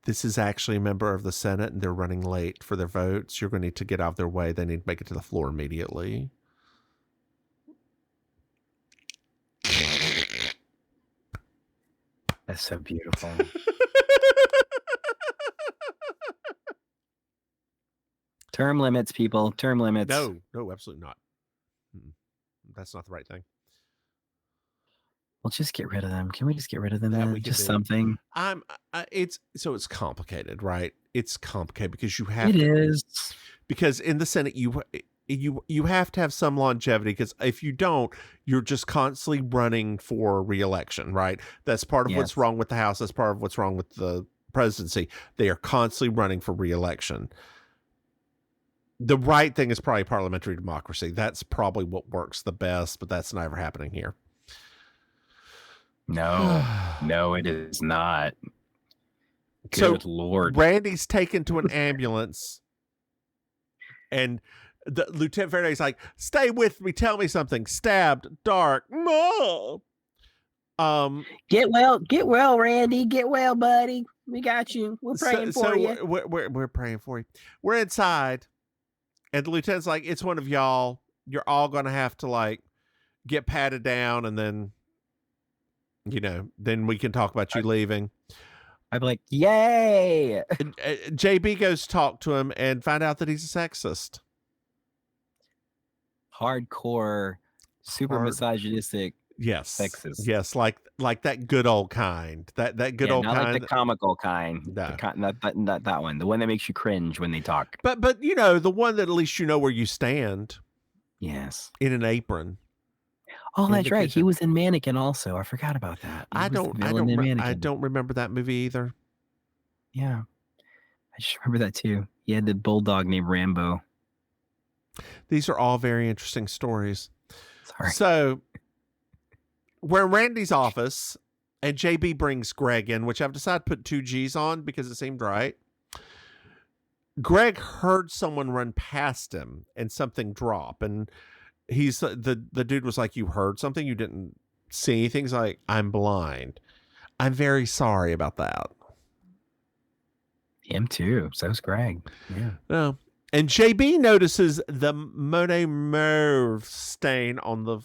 A: This is actually a member of the Senate and they're running late for their votes. You're going to need to get out of their way. They need to make it to the floor immediately.
B: That's so beautiful. Term limits, people. Term limits.
A: No, absolutely not. That's not the right thing.
B: Well, just get rid of them. Can we just get rid of them? Just something.
A: It's complicated, right? It's complicated because you have.
B: It is
A: because in the Senate you have to have some longevity, because if you don't, you're just constantly running for re-election, right? That's part of what's wrong with the House. That's part of what's wrong with the presidency. They are constantly running for re-election. The right thing is probably parliamentary democracy. That's probably what works the best, but that's never happening here.
B: No, it is not.
A: Good
B: so Lord.
A: Randy's taken to an ambulance and the Lieutenant Faraday's like, stay with me, tell me something. Stabbed, dark. Mom.
B: Get well, Randy. Get well, buddy. We got you. We're praying for you.
A: We're praying for you. We're inside. And the lieutenant's like, it's one of y'all. You're all gonna have to like get patted down, and then then we can talk about you leaving.
B: I'd be like, yay!
A: JB goes talk to him and find out that he's a sexist.
B: Hardcore, super misogynistic.
A: Yes,
B: sexist.
A: Yes, like that good old kind. That good old
B: not
A: kind.
B: Like the comical kind.
A: No.
B: Not that one. The one that makes you cringe when they talk.
A: But the one that at least you know where you stand.
B: Yes.
A: in an apron.
B: Oh,
A: in
B: that's
A: the
B: right. He
A: kitchen.
B: was in Mannequin also. I forgot about that. He was the villain in
A: I
B: Mannequin.
A: don't remember that movie either.
B: Yeah. I just remember that too. He had the bulldog named Rambo.
A: These are all very interesting stories.
B: Sorry.
A: So we're in Randy's office, and JB brings Greg in, which I've decided to put 2 G's on because it seemed right. Greg heard someone run past him and something drop, and he's the dude was like, "You heard something? You didn't see anything?" He's like, "I'm blind. I'm very sorry about that."
B: Him too. So's Greg. Yeah.
A: Oh. And JB notices the Monet Mauve stain on the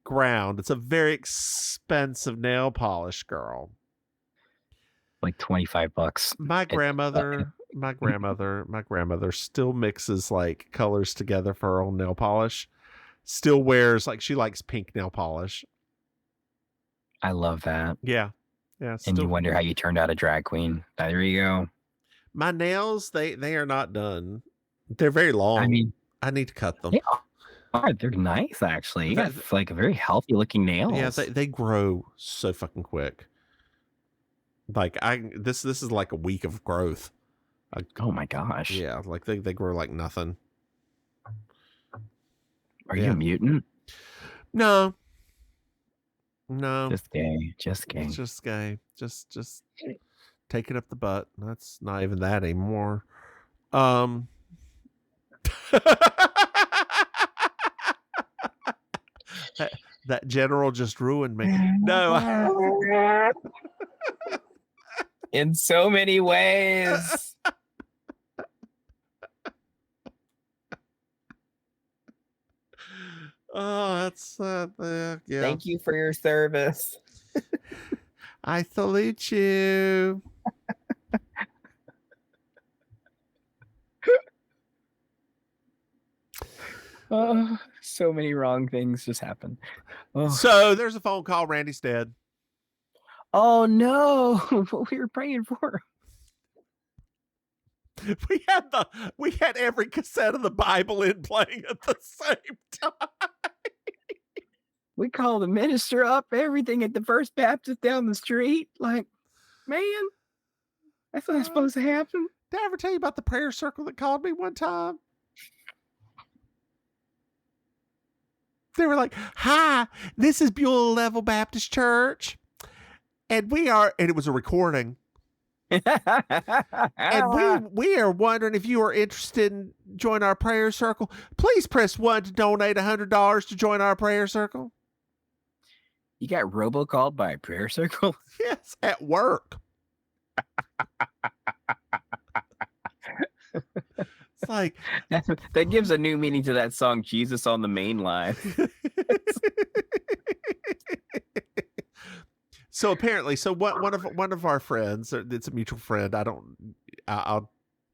A: ground. It's a very expensive nail polish, girl.
B: Like $25.
A: My grandmother still mixes like colors together for her own nail polish. Still wears, like, she likes pink nail polish.
B: I love that.
A: Yeah.
B: And you wonder how you turned out a drag queen. There you go.
A: My nails, they are not done. They're very long.
B: I mean,
A: I need to cut them.
B: they are. They're nice, actually. You got like very healthy looking nails.
A: Yeah, they grow so fucking quick. Like this is like a week of growth.
B: Oh my gosh.
A: Yeah, like they grow like nothing.
B: Are you a mutant?
A: No.
B: Just gay.
A: It's just gay. Just take it up the butt. That's not even that anymore. That general just ruined me. No.
B: In so many ways.
A: Oh, that's yeah.
B: Thank you for your service.
A: I salute you.
B: Oh, so many wrong things just happened. Oh.
A: So there's a phone call. Randy's dead.
B: Oh no! What we were praying for.
A: We had every cassette of the Bible in playing at the same time.
B: We called the minister up, everything at the First Baptist down the street. Like, man, that's not supposed to happen.
A: Did I ever tell you about the prayer circle that called me one time? They were like, "Hi, this is Beulah Level Baptist Church. And it was a recording. And we are wondering if you are interested in join our prayer circle. Please press 1 to donate $100 to join our prayer circle."
B: You got robocalled by a prayer circle?
A: Yes, at work. It's like
B: that gives a new meaning to that song, Jesus on the Main Line.
A: So apparently, one of our friends, it's a mutual friend. I'll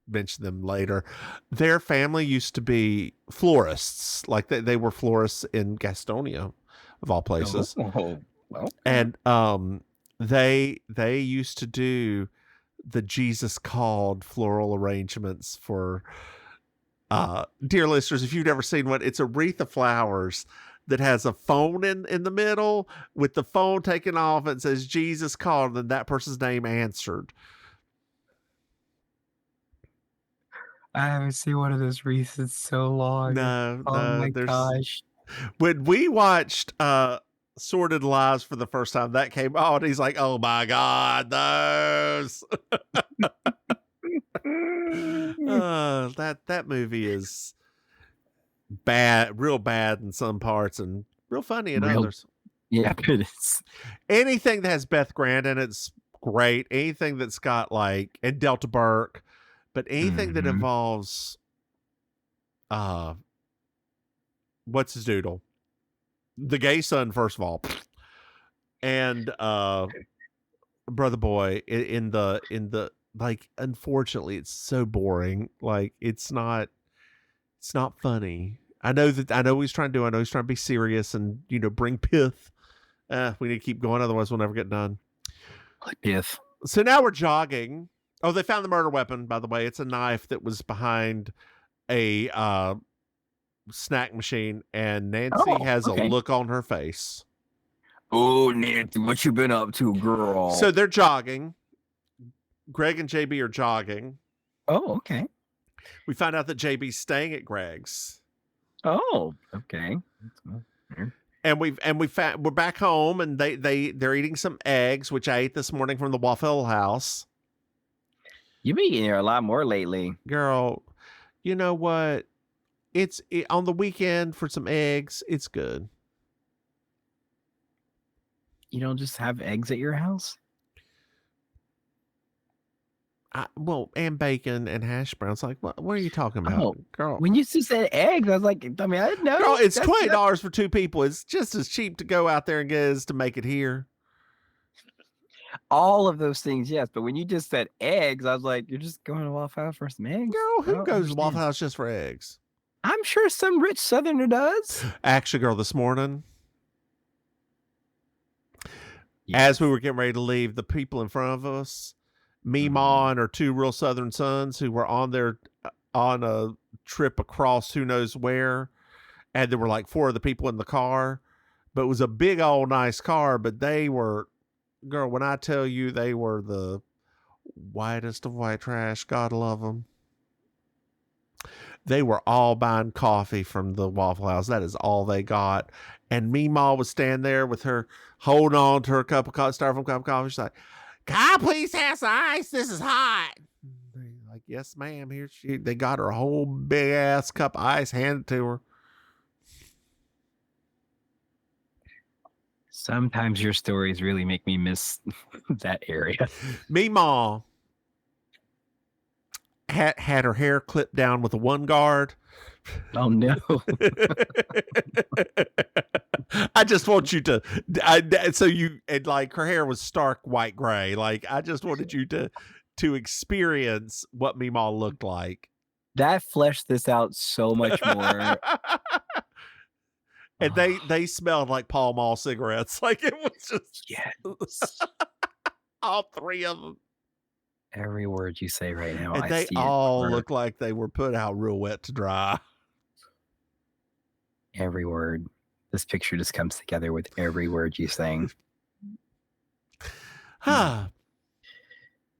A: mention them later. Their family used to be florists. Like they were florists in Gastonia, of all places.
B: Oh, well.
A: And they used to do the Jesus Called floral arrangements for dear listeners, if you've never seen one, it's a wreath of flowers that has a phone in the middle with the phone taken off and says Jesus called, and then that person's name answered.
B: I haven't seen one of those wreaths in so long.
A: No,
B: oh my gosh.
A: When we watched Sordid Lives for the first time, that came on. He's like, "Oh my God, those." That movie is bad, real bad in some parts and real funny in others.
B: Yeah, it is.
A: Anything that has Beth Grant in it's great. Anything that's got and Delta Burke, but anything that involves what's his doodle? The gay son, first of all, and Brother Boy in the unfortunately it's so boring. It's not funny. I know what he's trying to do. I know he's trying to be serious and bring pith. We need to keep going, otherwise we'll never get done.
B: Like pith.
A: So now we're jogging. Oh, they found the murder weapon, by the way. It's a knife that was behind a snack machine, and Nancy has a look on her face.
B: Oh, Nancy, what you been up to, girl?
A: So they're jogging. Greg and JB are jogging.
B: Oh, okay.
A: We find out that JB's staying at Greg's.
B: Oh, okay.
A: And we're back home, and they're eating some eggs, which I ate this morning from the Waffle House.
B: You've been eating here a lot more lately,
A: girl. You know what? On the weekend for some eggs. It's good.
B: You don't just have eggs at your house?
A: And bacon and hash browns. Like, what are you talking about,
B: Oh,
A: girl?
B: When you just said eggs, I was like, I mean, I didn't know.
A: Girl, it's $20 for 2 people. It's just as cheap to go out there and get as to make it here.
B: All of those things, yes. But when you just said eggs, I was like, you're just going to Waffle House for some eggs?
A: Girl, who goes to Waffle House just for eggs?
B: I'm sure some rich Southerner does.
A: Actually, girl, this morning, as we were getting ready to leave, the people in front of us, Meemaw and her 2 real Southern sons who were on a trip across who knows where, and there were like 4 of the people in the car, but it was a big old nice car, but they were, girl, when I tell you they were the whitest of white trash, God love them. They were all buying coffee from the Waffle House. That is all they got. And Meemaw was standing there with her, holding on to her cup of styrofoam cup of coffee. She's like, "Can I please have some ice? This is hot." They're like, "Yes, ma'am." They got her a whole big ass cup of ice handed to her.
B: Sometimes your stories really make me miss that area.
A: Meemaw had her hair clipped down with a 1 guard.
B: Oh no.
A: I just want you to, and like her hair was stark white gray. Like, I just wanted you to experience what Meemaw looked like.
B: That fleshed this out so much more.
A: And they smelled like Pall Mall cigarettes. Like, it was just,
B: yes.
A: all 3 of them.
B: Every word you say right now,
A: And they all look like they were put out real wet to dry.
B: Every word. This picture just comes together with every word you saying. Meemaw,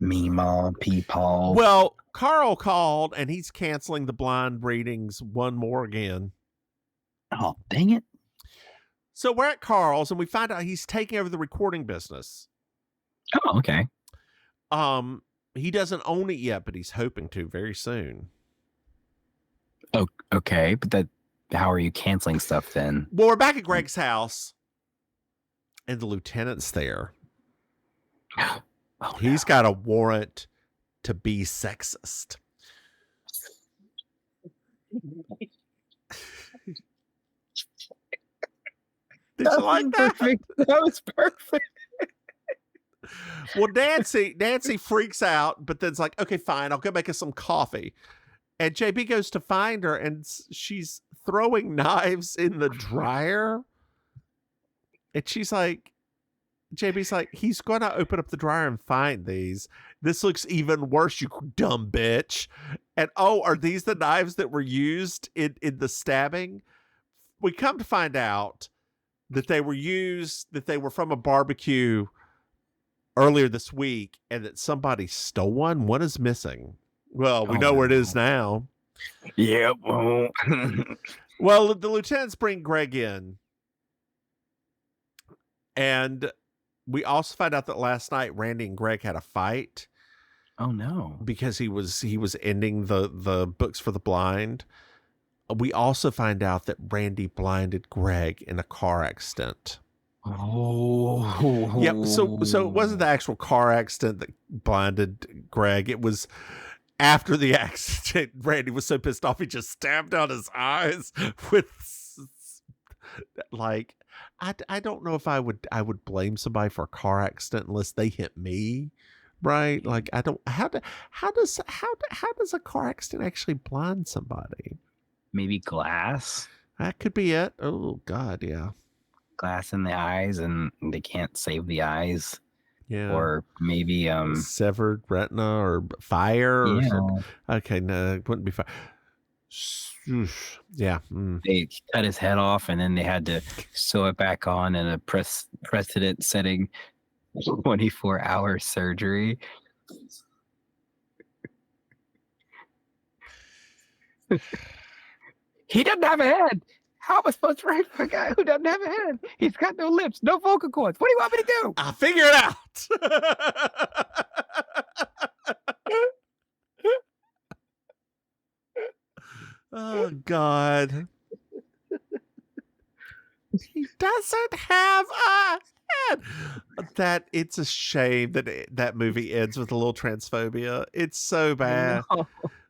B: Peepaw.
A: Well, Carl called, and he's canceling the blind readings one more again.
B: Oh, dang it.
A: So we're at Carl's, and we find out he's taking over the recording business.
B: Oh, okay.
A: He doesn't own it yet, but he's hoping to very soon.
B: Oh, okay. But how are you canceling stuff then?
A: Well, we're back at Greg's house, and the lieutenant's there. He's got a warrant to be sexist. Did you like that?
B: Perfect. That was perfect.
A: Well, Nancy freaks out, but then's like, "Okay, fine, I'll go make us some coffee." And JB goes to find her, and she's throwing knives in the dryer. And she's like, JB's like, "He's going to open up the dryer and find these. This looks even worse, you dumb bitch." And are these the knives that were used in the stabbing? We come to find out that they were from a barbecue earlier this week, and that somebody stole one. One is missing. Well, we know where it is now.
B: Yep.
A: Well, the lieutenants bring Greg in, and we also find out that last night Randy and Greg had a fight.
B: Oh no!
A: Because he was ending the books for the blind. We also find out that Randy blinded Greg in a car accident.
B: Oh,
A: yeah. So it wasn't the actual car accident that blinded Greg. It was after the accident. Randy was so pissed off he just stabbed out his eyes with, like, I don't know if I would blame somebody for a car accident unless they hit me, right? Like, I don't. How does a car accident actually blind somebody?
B: Maybe glass.
A: That could be it. Oh God, yeah.
B: Glass in the eyes, and they can't save the eyes.
A: Yeah.
B: Or maybe
A: severed retina or fire or something. Okay, no, it wouldn't be fire. Yeah.
B: They cut his head off, and then they had to sew it back on in a precedent-setting 24-hour surgery. He doesn't have a head. How am I supposed to write for a guy who doesn't have a head? He's got no lips, no vocal cords. What do you want me to do?
A: I'll figure it out. Oh, God. He doesn't have a head. That it's a shame that that movie ends with a little transphobia. It's so bad.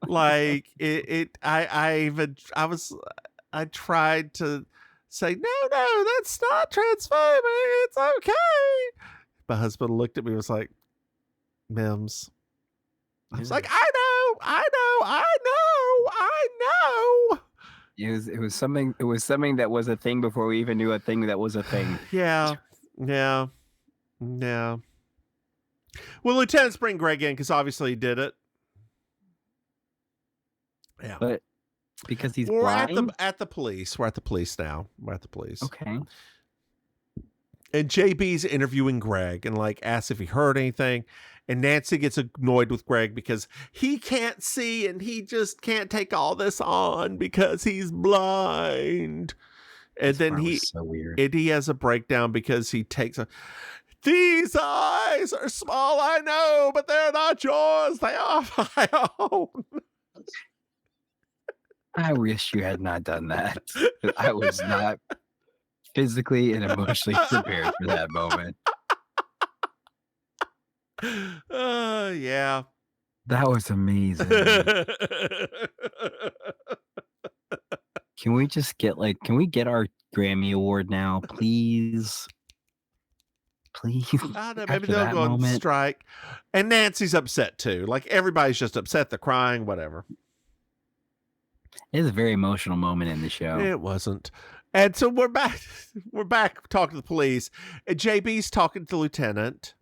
A: Like I tried to say, no, that's not transphobic. It's okay. My husband looked at me and was like, Mims. I was like, I know.
B: It was something that was a thing before we even knew a thing that was a thing.
A: Yeah. Well, Lieutenant's bring Greg in because obviously he did it. Yeah.
B: But because he's blind?
A: At the police. We're at the police now.
B: Okay.
A: And JB's interviewing Greg and like asks if he heard anything. And Nancy gets annoyed with Greg because he can't see and he just can't take all this on because he's blind. And then
B: so weird.
A: And he has a breakdown because he takes these eyes are small, I know, but they're not yours. They are my own.
B: I wish you had not done that. I was not physically and emotionally prepared for that moment.
A: Yeah.
B: That was amazing. Can we get our Grammy Award now, please? Please.
A: I don't know, maybe they'll go on strike. And Nancy's upset too. Like everybody's just upset. They're crying, whatever.
B: It's a very emotional moment in the show.
A: It wasn't. And so we're back. We're back talking to the police. And JB's talking to the lieutenant.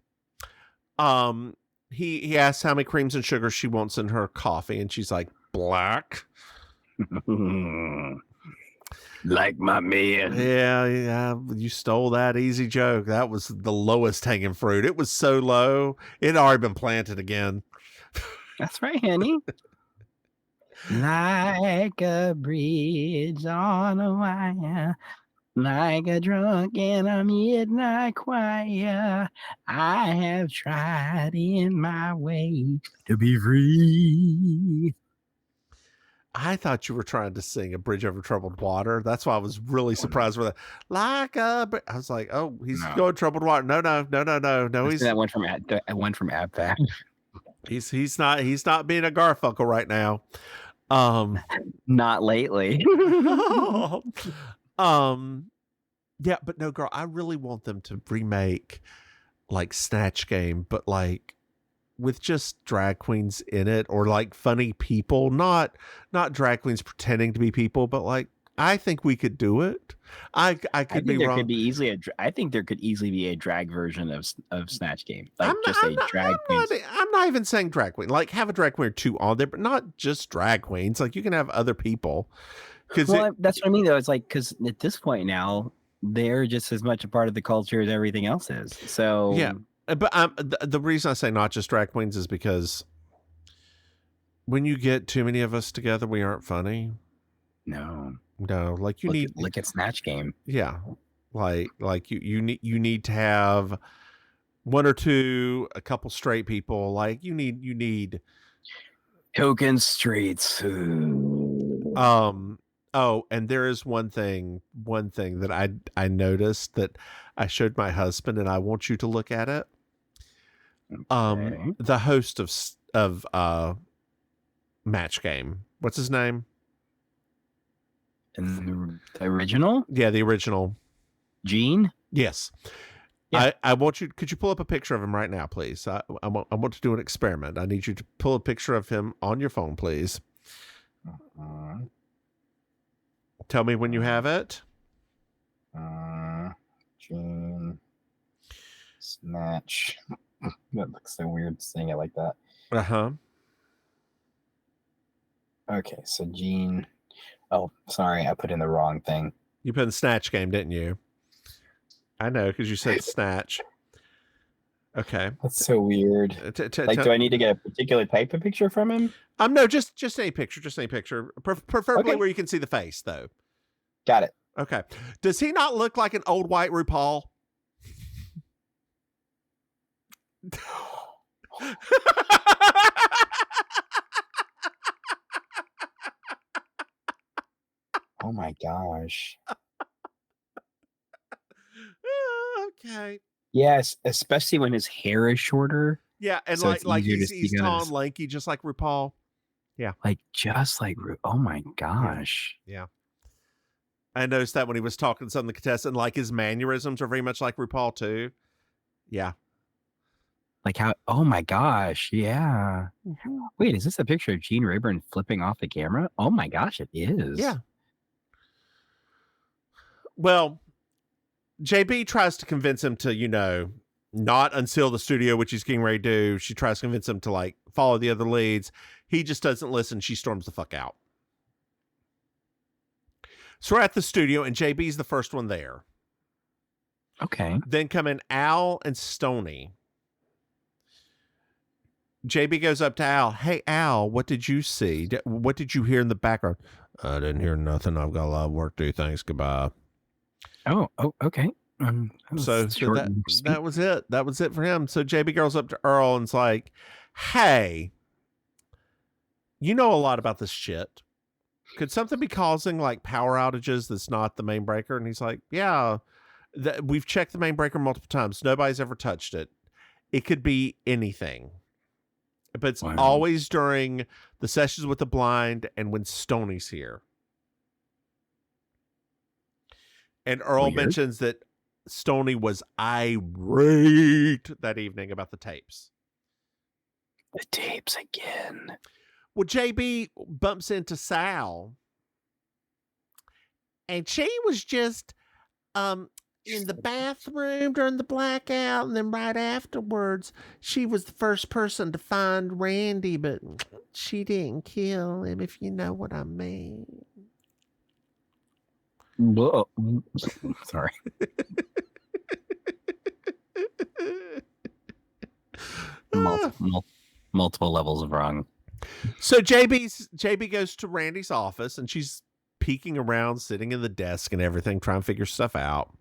A: He asks how many creams and sugars she wants in her coffee, and she's like, black.
B: Like my man.
A: Yeah. You stole that easy joke. That was the lowest hanging fruit. It was so low. It had already been planted again.
B: That's right, honey. Like a bridge on a wire, like a drunk in a midnight choir, I have tried in my way to be free.
A: I thought you were trying to sing A Bridge Over Troubled Water. That's why I was really surprised with it. I was like, oh, he's going troubled water. No. He's
B: that one from ABFA.
A: He's not being a Garfunkel right now.
B: Not lately.
A: Yeah, but no, girl, I really want them to remake like Snatch Game, but like with just drag queens in it, or like funny people, not drag queens pretending to be people, but like I think we could do it. I could be wrong.
B: I think there could easily be a drag version of Snatch Game. Like
A: I'm not even saying drag queen. Like have a drag queen or two on there, but not just drag queens. Like you can have other people.
B: That's what I mean though. It's like, because at this point now, they're just as much a part of the culture as everything else is. So
A: yeah, but the reason I say not just drag queens is because when you get too many of us together, we aren't funny.
B: No,
A: like you
B: look at Snatch Game.
A: Yeah, like you need to have one or two, a couple straight people. Like you need
B: token streets.
A: Oh, and there is one thing that I noticed that I showed my husband, and I want you to look at it. Okay. The host of Match Game, what's his name?
B: In the original?
A: Yeah, the original.
B: Gene?
A: Yes. Yeah. I want you. Could you pull up a picture of him right now, please? I want to do an experiment. I need you to pull a picture of him on your phone, please. Tell me when you have it.
B: Gene Snatch. That looks so weird saying it like that. Okay, so Gene. Oh, sorry, I put in the wrong thing.
A: You put in Snatch Game, didn't you? I know, because you said Snatch. Okay.
B: That's so weird. Like, do I need to get a particular type of picture from him?
A: No, just any picture, preferably
B: Okay.
A: where you can see the face, though.
B: Got it.
A: Okay. Does he not look like an old white RuPaul?
B: Oh my gosh.
A: Okay.
B: Yes, especially when his hair is shorter.
A: Yeah, and
B: So
A: like he's
B: see
A: tall and lanky, just like RuPaul. Yeah.
B: Like just like oh my gosh.
A: Yeah. I noticed that when he was talking to some of the contestants, like his mannerisms are very much like RuPaul too. Yeah.
B: Like how? Oh my gosh! Yeah. Wait, is this a picture of Gene Rayburn flipping off the camera? Oh my gosh, it is.
A: Yeah. Well, JB tries to convince him to, not unseal the studio, which he's getting ready to do. She tries to convince him to like follow the other leads. He just doesn't listen. She storms the fuck out. So we're at the studio, and JB's the first one there.
B: Okay.
A: Then come in Al and Stoney. JB goes up to Al. Hey, Al, what did you see? What did you hear in the background? I didn't hear nothing. I've got a lot of work to do. Thanks. Goodbye.
B: Oh, okay.
A: So that was it. That was it for him. So JB goes up to Earl and's like, hey, you know a lot about this shit. Could something be causing like power outages that's not the main breaker? And he's like, yeah, we've checked the main breaker multiple times. Nobody's ever touched it. It could be anything. But it's always during the sessions with the blind and when Stoney's here. And Earl mentions that Stoney was irate that evening about the tapes.
B: The tapes again.
A: Well, JB bumps into Sal. And she was just in the bathroom during the blackout, and then right afterwards, she was the first person to find Randy, but she didn't kill him, if you know what I mean.
B: Whoa. Sorry. Multiple levels of wrong.
A: So JB goes to Randy's office, and she's peeking around, sitting in the desk and everything, trying to figure stuff out.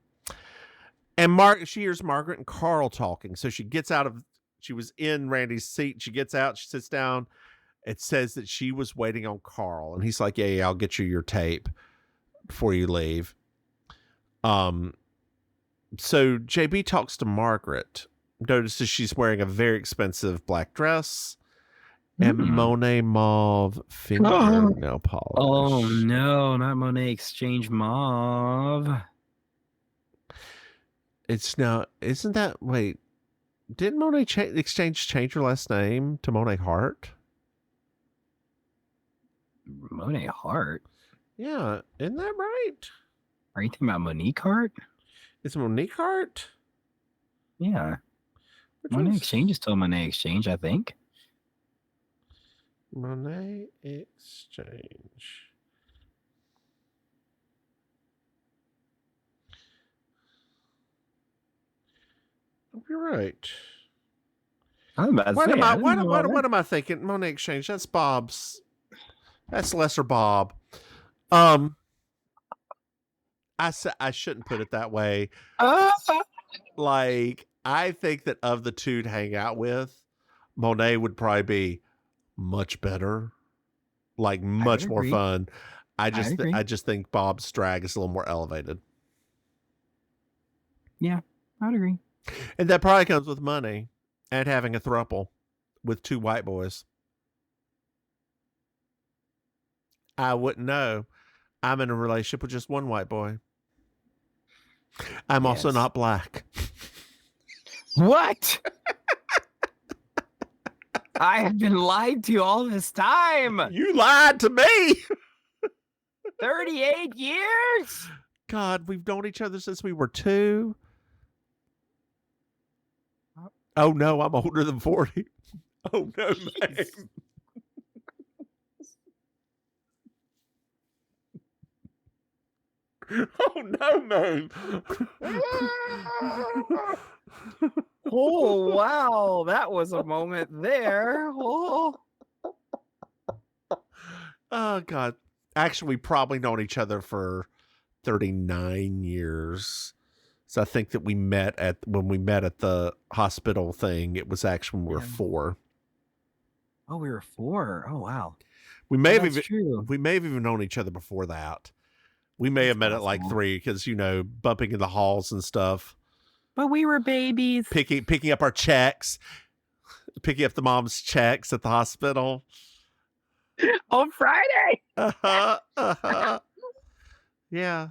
A: And she hears Margaret and Carl talking. So she was in Randy's seat. She gets out, she sits down. It says that she was waiting on Carl. And he's like, yeah, I'll get you your tape before you leave. So JB talks to Margaret, notices she's wearing a very expensive black dress and Monet mauve fingernail polish.
B: Oh no, not Monet Exchange mauve.
A: Isn't that, wait, didn't Monet Exchange change her last name to Monet Hart?
B: Monet Hart?
A: Yeah, isn't that right?
B: Are you thinking about Monique Hart?
A: It's Monique Hart?
B: Yeah. Monet Exchange is still Monet Exchange, I think.
A: Monet Exchange. You're right. What am I thinking? Monet Exchange. That's Bob's. That's Lesser Bob. I shouldn't put it that way. Like, I think that of the two to hang out with, Monet would probably be much better. Like, much more fun. I just think Bob's drag is a little more elevated.
B: Yeah, I'd agree.
A: And that probably comes with money and having a throuple with two white boys. I wouldn't know. I'm in a relationship with just one white boy. I'm also not black.
B: What? I have been lied to all this time.
A: You lied to me.
B: 38 years?
A: God, we've known each other since we were 2. Oh no, I'm older than 40. Oh no, man. Oh no, man.
B: Oh, wow. That was a moment there. Oh.
A: Oh God. Actually, we probably known each other for 39 years. So I think that when we met at the hospital thing, it was actually when we were 4.
B: Oh, we were 4. Oh, wow.
A: We may have
B: even
A: known each other before that. We may have met at like 3 because, bumping in the halls and stuff.
B: But we were babies.
A: Picking up our checks. Picking up the mom's checks at the hospital.
B: On Friday.
A: Yeah.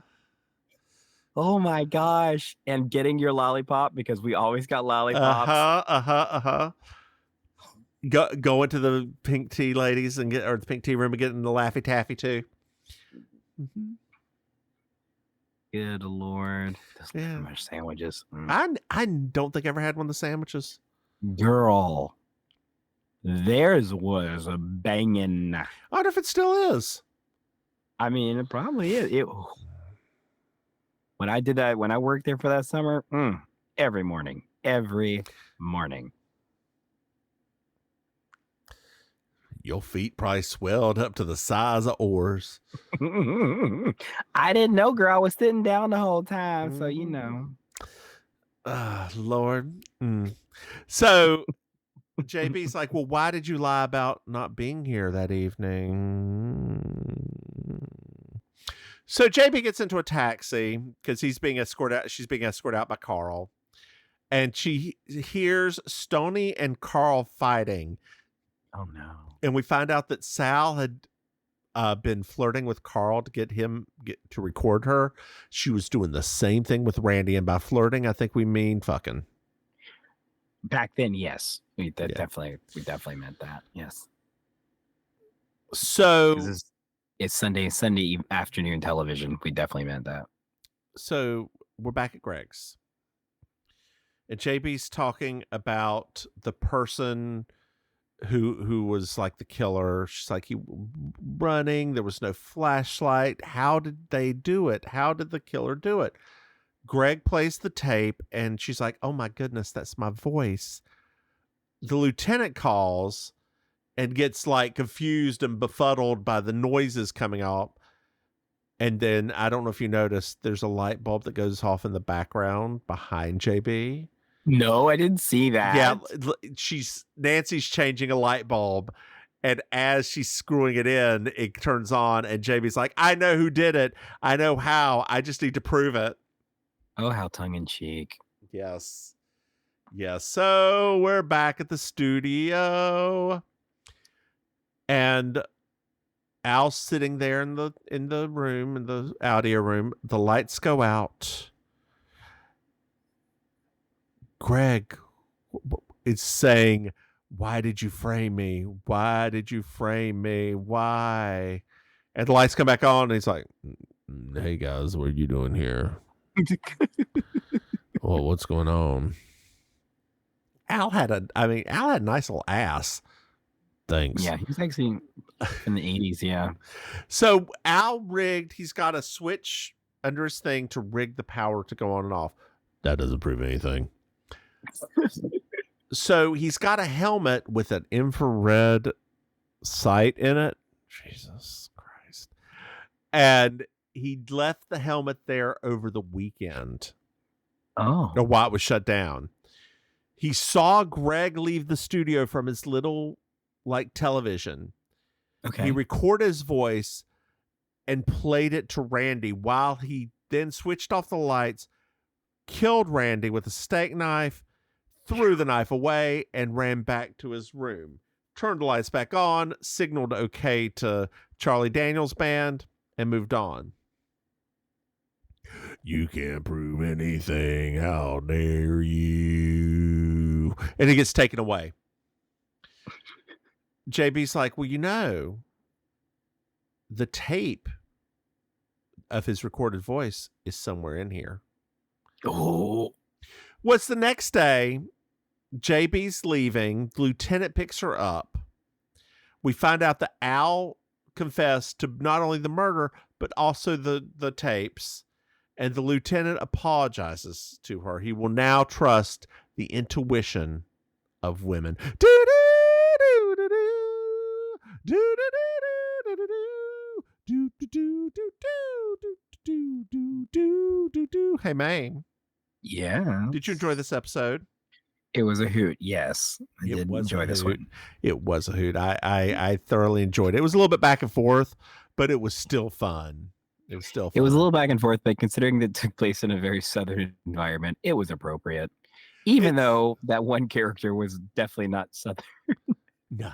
B: Oh my gosh. And getting your lollipop because we always got lollipops.
A: Go into the pink tea ladies or the pink tea room and get in the Laffy Taffy too. Mm-hmm.
B: Good Lord. So much sandwiches.
A: I don't think I ever had one of the sandwiches.
B: Girl. Theirs was a banging.
A: I wonder if it still is.
B: I mean, it probably is. When I did that, when I worked there for that summer, every morning.
A: Your feet probably swelled up to the size of oars.
B: I didn't know, girl. I was sitting down the whole time, so
A: Lord. So JB's like, well, why did you lie about not being here that evening? So JB gets into a taxi because she's being escorted out by Carl. And she hears Stoney and Carl fighting.
B: Oh no.
A: And we find out that Sal had been flirting with Carl to get to record her. She was doing the same thing with Randy, and by flirting, I think we mean fucking.
B: Back then, yes. We definitely meant that. Yes.
A: So
B: it's Sunday afternoon television. We definitely meant that.
A: So we're back at Greg's. And JB's talking about the person who was like the killer. She's like, he running. There was no flashlight. How did they do it? How did the killer do it? Greg plays the tape and she's like, oh my goodness, that's my voice. The lieutenant calls and gets like confused and befuddled by the noises coming out. And then I don't know if you noticed, there's a light bulb that goes off in the background behind JB.
B: No, I didn't see that.
A: Yeah, Nancy's changing a light bulb, and as she's screwing it in, it turns on, and JB's like, I know who did it. I know how. I just need to prove it.
B: Oh, how tongue-in-cheek.
A: Yes. Yes. So we're back at the studio, and Al's sitting there in the room, in the audio room. The lights go out. Greg is saying, why did you frame me? Why did you frame me? Why? And the lights come back on and he's like, hey guys, what are you doing here? Well, what's going on? Al had a nice little ass. Thanks.
B: Yeah, he was actually in the 80s, yeah.
A: So Al he's got a switch under his thing to rig the power to go on and off. That doesn't prove anything. So he's got a helmet with an infrared sight in it. Jesus Christ. And he left the helmet there over the weekend.
B: Oh.
A: Or while it was shut down. He saw Greg leave the studio from his little television.
B: Okay.
A: He recorded his voice and played it to Randy while he then switched off the lights, killed Randy with a steak knife, threw the knife away, and ran back to his room. Turned the lights back on, signaled okay to Charlie Daniels' band, and moved on. You can't prove anything. How dare you? And he gets taken away. JB's like, well, the tape of his recorded voice is somewhere in here.
B: Oh.
A: What's the next day? JB's leaving. The lieutenant picks her up. We find out that Al confessed to not only the murder, but also the tapes. And the lieutenant apologizes to her. He will now trust the intuition of women. Hey, Maim.
B: Yeah.
A: Did you enjoy this episode?
B: It was a hoot. Yes, I did enjoy this one.
A: It was a hoot. I thoroughly enjoyed it. It was a little bit back and forth, but it was still fun. It was still fun.
B: It was a little back and forth, but considering that it took place in a very southern environment, it was appropriate. Even though that one character was definitely not southern.
A: No.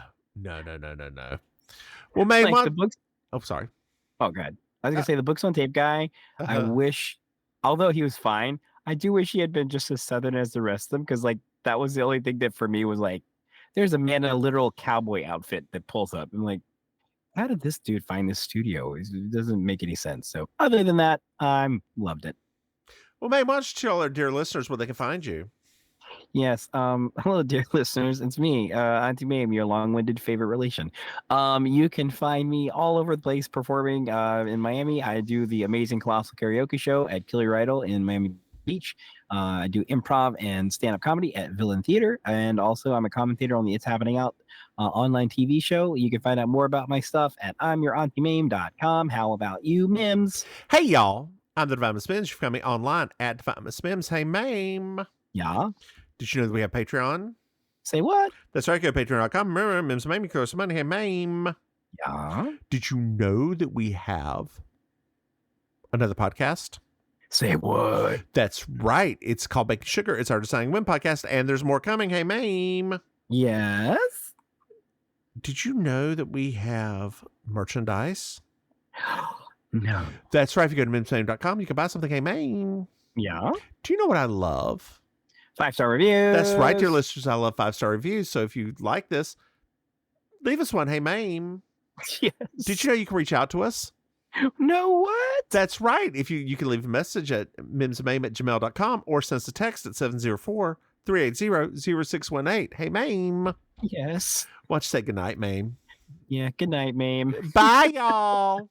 A: Well, Maim,
B: like the books.
A: Oh, sorry.
B: Oh, God. I was gonna say the books on tape guy. I wish, although he was fine, I do wish he had been just as southern as the rest of them, because like that was the only thing that for me was like, there's a man in a literal cowboy outfit that pulls up. I'm like, how did this dude find this studio? It doesn't make any sense. So other than that, I loved it.
A: Well, Maim, why don't you tell our dear listeners where they can find you?
B: Yes. Hello, dear listeners. It's me, Auntie Maim, your long-winded favorite relation. You can find me all over the place performing in Miami. I do the amazing Colossal Karaoke Show at Killer Idol in Miami Beach. I do improv and stand-up comedy at Villain Theater. And also, I'm a commentator on the It's Happening Out online TV show. You can find out more about my stuff at I'mYourAuntieMaim.com. How about you, Mims?
A: Hey, y'all. I'm the Divine Miss Mims. You can find me online at Divine Miss Mims. Hey, Maim.
B: Yeah.
A: Did you know that we have Patreon?
B: Say what?
A: That's right. Go to patreon.com. Remember, Mims and Maim, you throw some money. Hey, Maim.
B: Yeah.
A: Did you know that we have another podcast?
B: Say what?
A: That's right. It's called Baking Sugar. It's our Deciding Win podcast, and there's more coming. Hey, Maim.
B: Yes.
A: Did you know that we have merchandise?
B: No.
A: That's right. If you go to mimsmaim.com, you can buy something. Hey, Maim.
B: Yeah.
A: Do you know what I love?
B: 5-star reviews.
A: That's right, dear listeners. I love 5-star reviews. So if you like this, leave us one. Hey, Maim.
B: Yes.
A: Did you know you can reach out to us?
B: No, what?
A: That's right. If you can leave a message at mimsmaim@gmail.com or send us a text at 704-380-0618. Hey, Maim.
B: Yes.
A: Why don't you say goodnight, Maim?
B: Yeah, good night, Maim.
A: Bye, y'all.